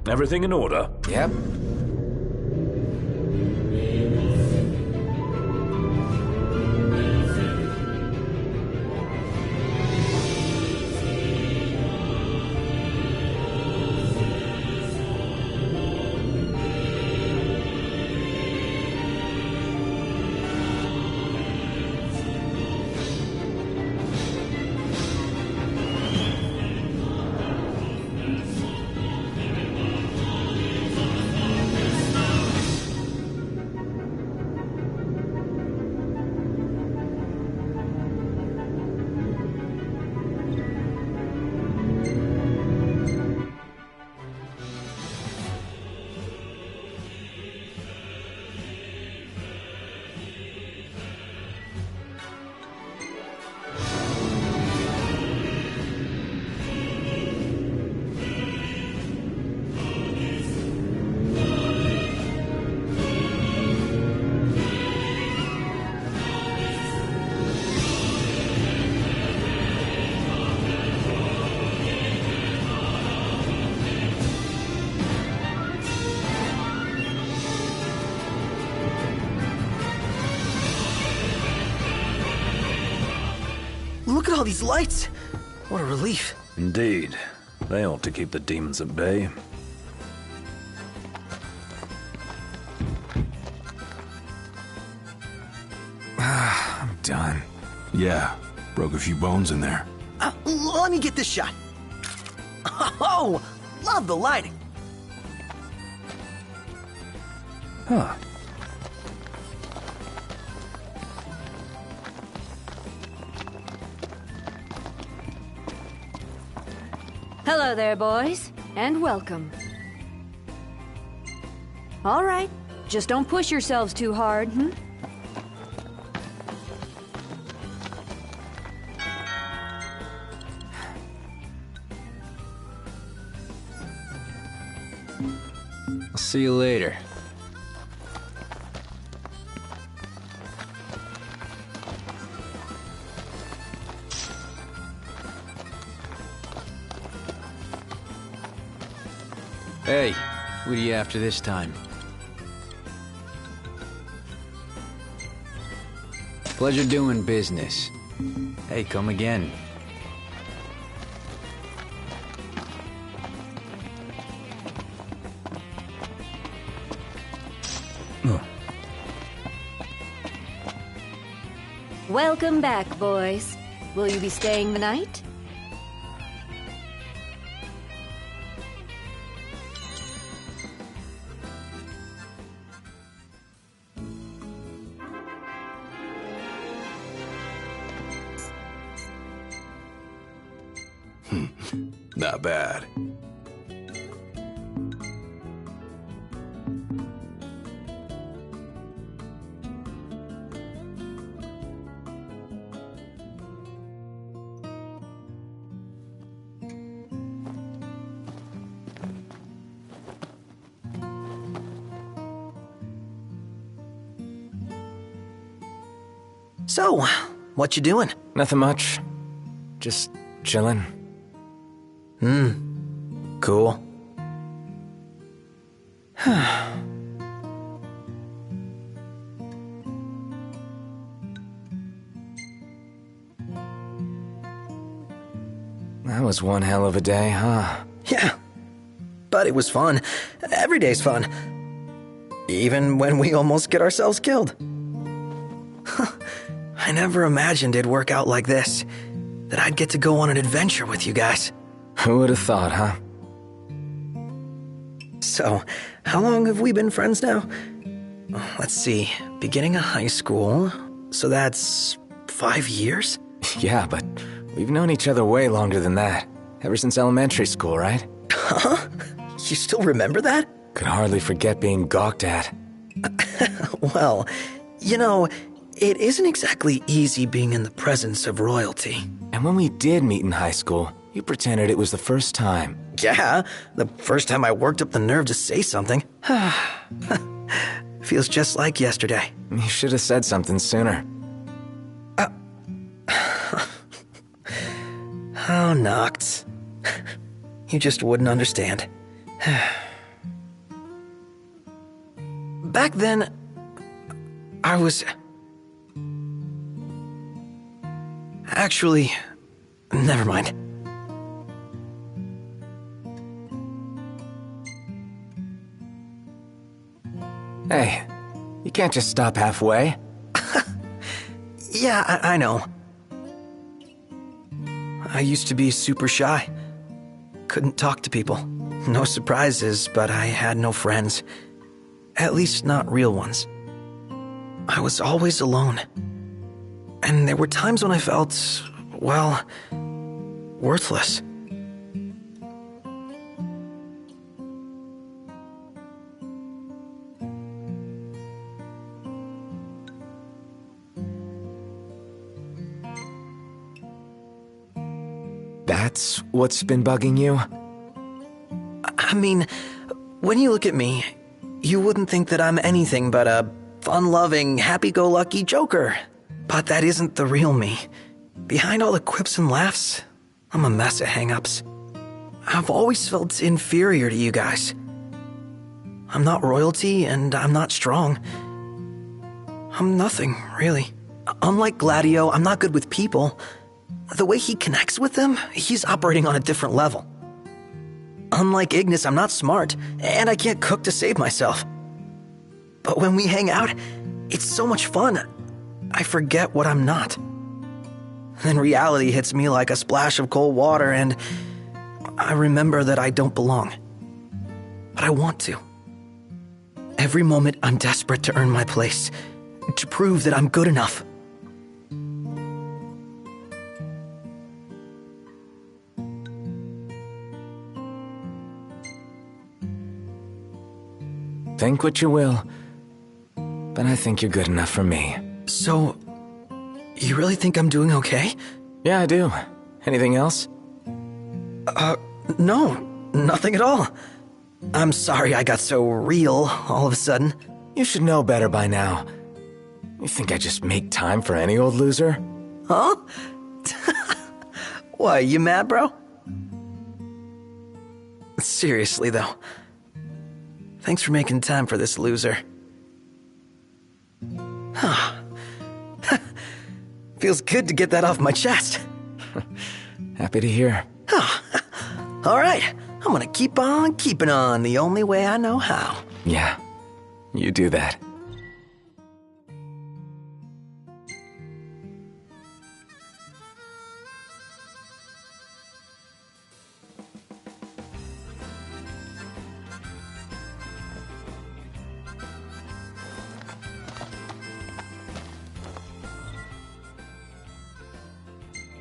Everything in order? Yep. Look at all these lights. What a relief. Indeed. They ought to keep the demons at bay. I'm done. Yeah, broke a few bones in there. Let me get this shot. Oh, love the lighting. Huh. Hello there, boys, and welcome. All right, just don't push yourselves too hard, hmm? I'll see you later. Hey, what are you after this time? Pleasure doing business. Hey, come again. Welcome back, boys. Will you be staying the night? Not bad. So, what you doing? Nothing much. Just chilling. Cool. That was one hell of a day, huh? Yeah, but it was fun. Every day's fun. Even when we almost get ourselves killed. I never imagined it'd work out like this. That I'd get to go on an adventure with you guys. Who would have thought, huh? So, how long have we been friends now? Let's see, beginning of high school, so that's 5 years? Yeah, but we've known each other way longer than that. Ever since elementary school, right? Huh? You still remember that? Could hardly forget being gawked at. Well, you know, it isn't exactly easy being in the presence of royalty. And when we did meet in high school, you pretended it was the first time. Yeah, the first time I worked up the nerve to say something. Feels just like yesterday. You should have said something sooner. Oh, Noct. You just wouldn't understand. Back then, I was... Actually, never mind. Hey, you can't just stop halfway. Yeah, I know. I used to be super shy. Couldn't talk to people. No surprises, but I had no friends. At least not real ones. I was always alone. And there were times when I felt, well, worthless. That's what's been bugging you? I mean, when you look at me, you wouldn't think that I'm anything but a fun-loving, happy-go-lucky joker. But that isn't the real me. Behind all the quips and laughs, I'm a mess of hang-ups. I've always felt inferior to you guys. I'm not royalty, and I'm not strong. I'm nothing, really. Unlike Gladio, I'm not good with people. The way he connects with them, he's operating on a different level. Unlike Ignis, I'm not smart, and I can't cook to save myself. But when we hang out, it's so much fun. I forget what I'm not. Then reality hits me like a splash of cold water, and I remember that I don't belong. But I want to. Every moment, I'm desperate to earn my place, to prove that I'm good enough. Think what you will, but I think you're good enough for me. So, you really think I'm doing okay? Yeah, I do. Anything else? No, nothing at all. I'm sorry I got so real all of a sudden. You should know better by now. You think I just make time for any old loser? Huh? Why, you mad, bro? Seriously, though. Thanks for making time for this loser. Feels good to get that off my chest. Happy to hear. All right, I'm gonna keep on keeping on the only way I know how. Yeah, you do that.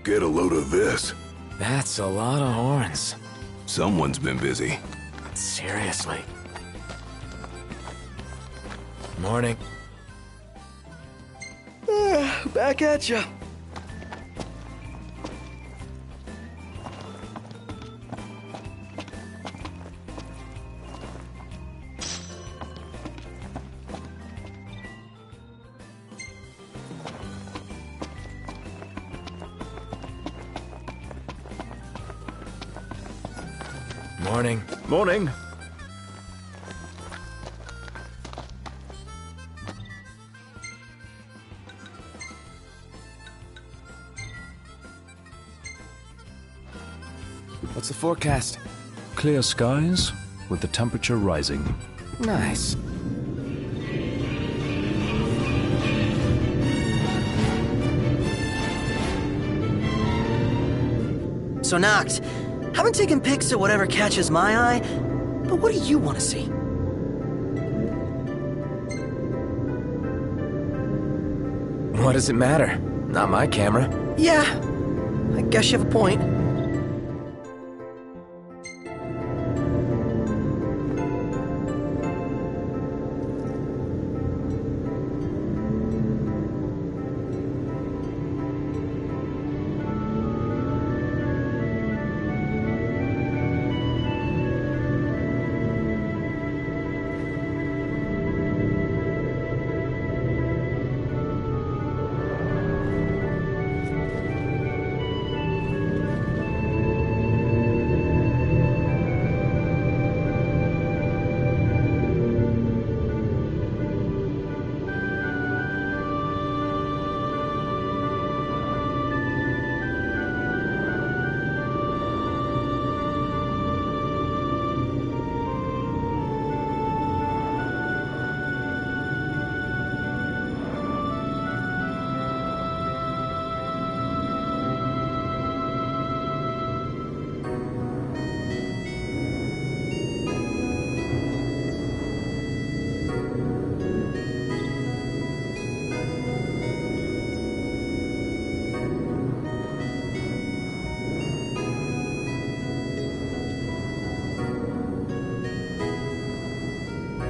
Get a load of this. That's a lot of horns. Someone's been busy. Seriously. Morning. Back at ya. Morning. Morning. What's the forecast? Clear skies, with the temperature rising. Nice. So, Nox, haven't taken pics of whatever catches my eye, but what do you want to see? What does it matter? Not my camera. Yeah, I guess you have a point.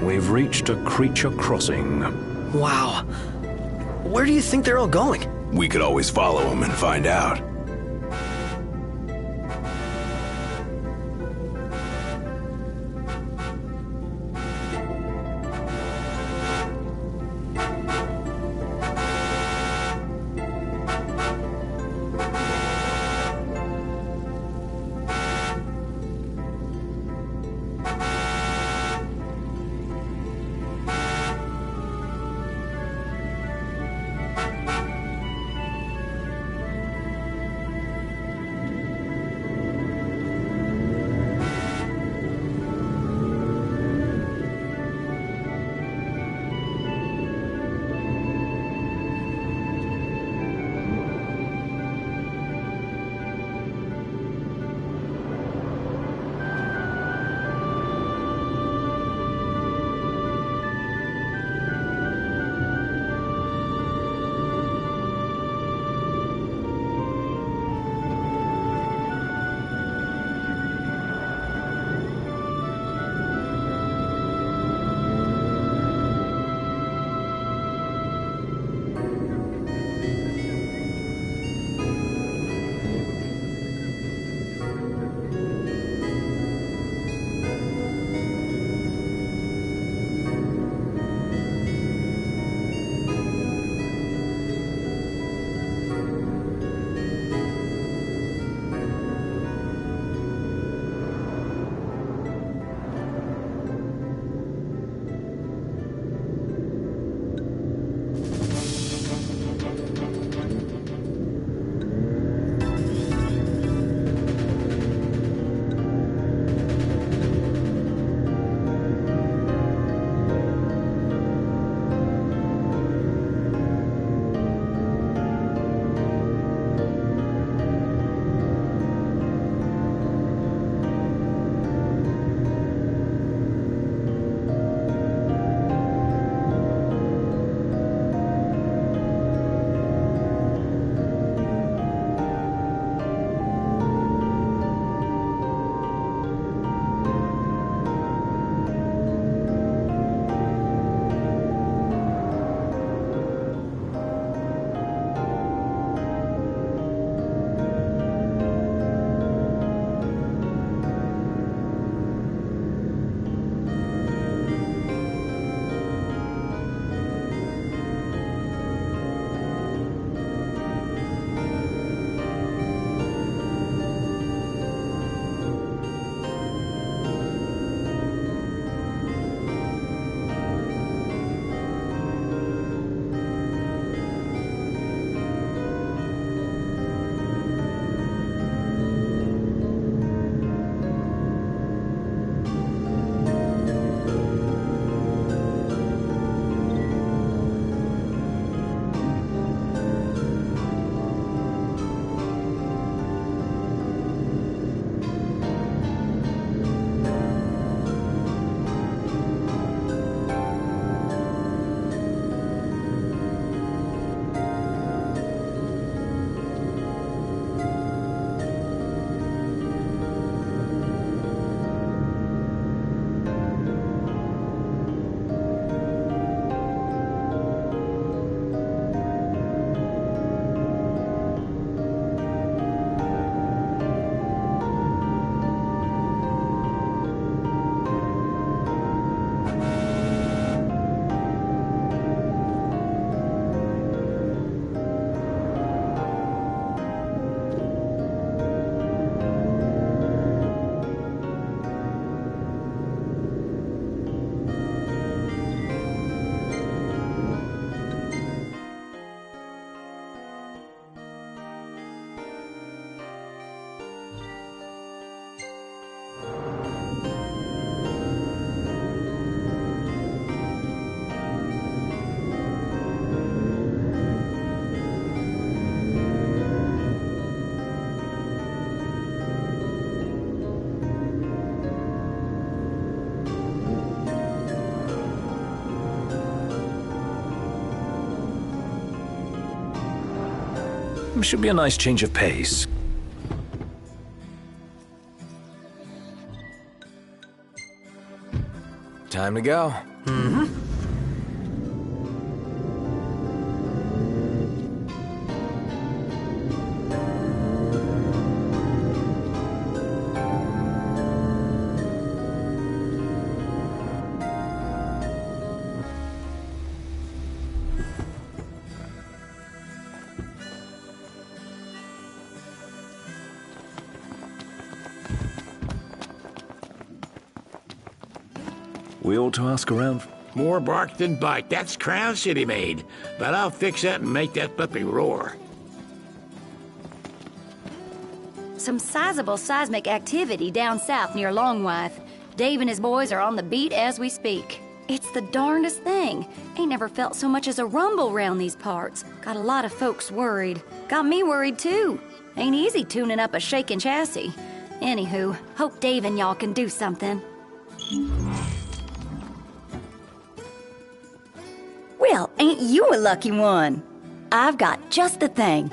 We've reached a creature crossing. Wow. Where do you think they're all going? We could always follow them and find out. Should be a nice change of pace. Time to go. Mm-hmm. We ought to ask around. More bark than bite. That's Crown City made. But I'll fix that and make that puppy roar. Some sizable seismic activity down south near Longwife. Dave and his boys are on the beat as we speak. It's the darndest thing. Ain't never felt so much as a rumble round these parts. Got a lot of folks worried. Got me worried too. Ain't easy tuning up a shaking chassis. Anywho, hope Dave and y'all can do something. Well, ain't you a lucky one? I've got just the thing.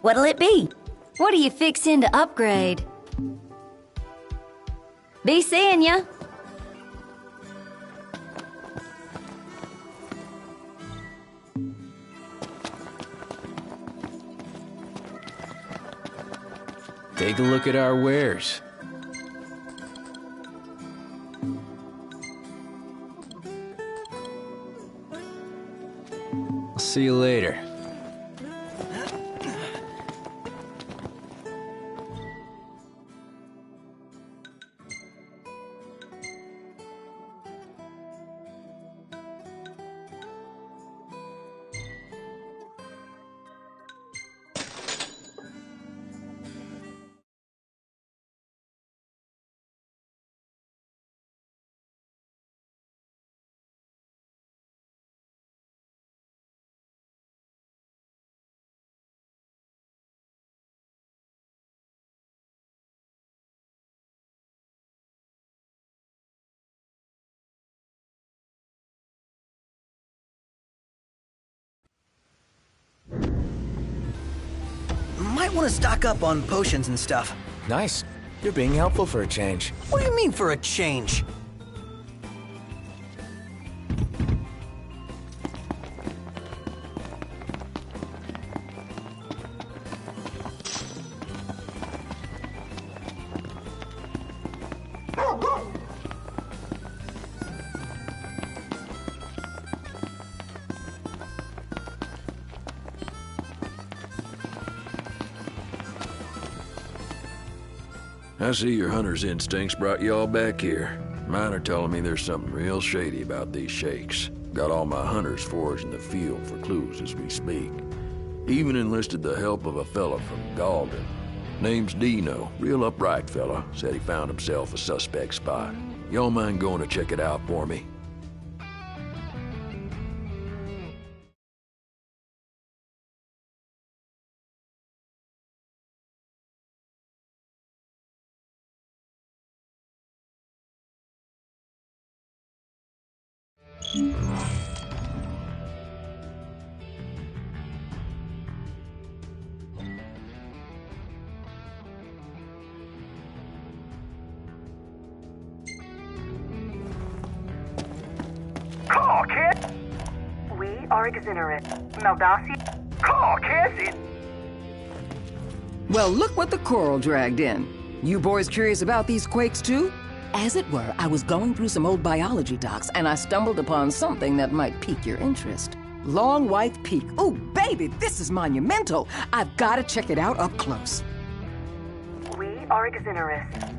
What'll it be? What are you fixin' to upgrade? Be seeing ya. Take a look at our wares. I'll see you later. Might want to stock up on potions and stuff. Nice. You're being helpful for a change. What do you mean for a change? I see your hunter's instincts brought you all back here. Mine are telling me there's something real shady about these shakes. Got all my hunters foraged in the field for clues as we speak. Even enlisted the help of a fella from Galden. Name's Dino, real upright fella. Said he found himself a suspect spot. Y'all mind going to check it out for me? Call, kid! We are Exonerate. Meldaci? Call, kid! Well, look what the Coral dragged in. You boys curious about these quakes too? As it were, I was going through some old biology docs and I stumbled upon something that might pique your interest. Longwife Peak. Oh, baby, this is monumental. I've got to check it out up close. We are Exonerate.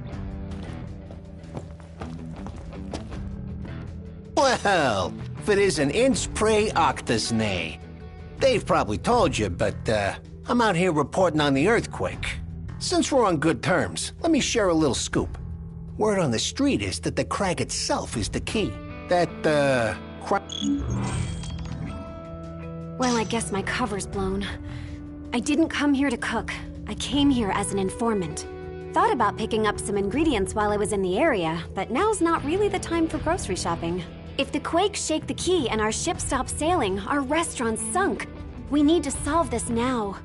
Well, if it isn't Inch Prey Octus Nay. Dave probably told you, but I'm out here reporting on the earthquake. Since we're on good terms, let me share a little scoop. Word on the street is that the crag itself is the key. That, Well, I guess my cover's blown. I didn't come here to cook. I came here as an informant. Thought about picking up some ingredients while I was in the area, but now's not really the time for grocery shopping. If the quakes shake the key and our ship stops sailing, our restaurant's sunk. We need to solve this now.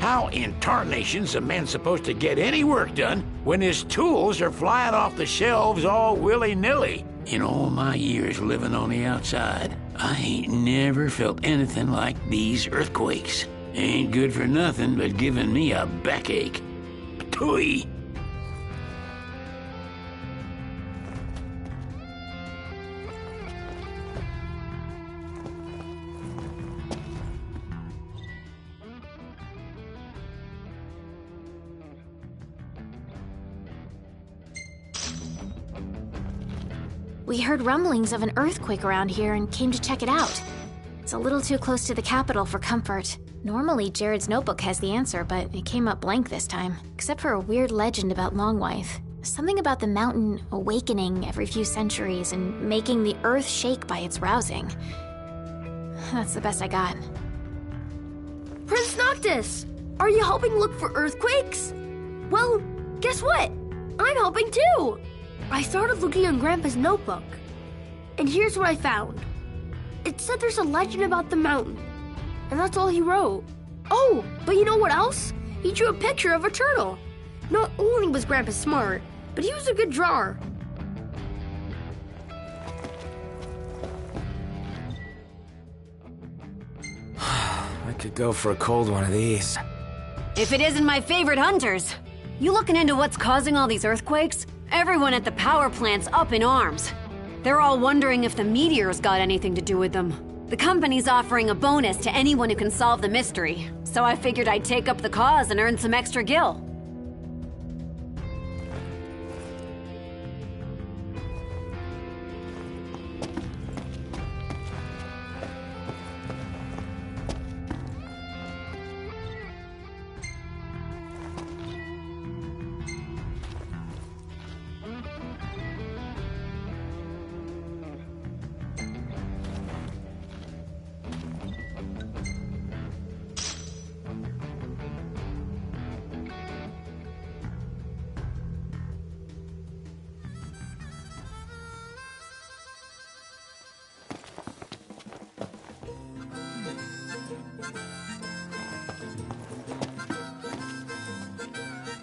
How in tarnation's a man supposed to get any work done when his tools are flying off the shelves all willy-nilly? In all my years living on the outside, I ain't never felt anything like these earthquakes. Ain't good for nothing but giving me a backache. Ptooey! We heard rumblings of an earthquake around here and came to check it out. It's a little too close to the capital for comfort. Normally, Jared's notebook has the answer, but it came up blank this time, except for a weird legend about Longwythe. Something about the mountain awakening every few centuries and making the earth shake by its rousing. That's the best I got. Prince Noctis! Are you helping look for earthquakes? Well, guess what? I'm helping too! I started looking in Grandpa's notebook, and here's what I found. It said there's a legend about the mountain, and that's all he wrote. Oh, but you know what else? He drew a picture of a turtle. Not only was Grandpa smart, but he was a good drawer. I could go for a cold one of these. If it isn't my favorite hunters. You looking into what's causing all these earthquakes? Everyone at the power plant's up in arms. They're all wondering if the meteors got anything to do with them. The company's offering a bonus to anyone who can solve the mystery, so I figured I'd take up the cause and earn some extra gil.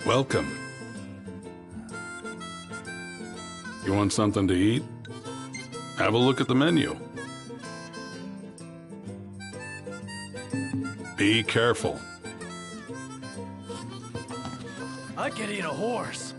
Welcome. You want something to eat? Have a look at the menu. Be careful. I could eat a horse.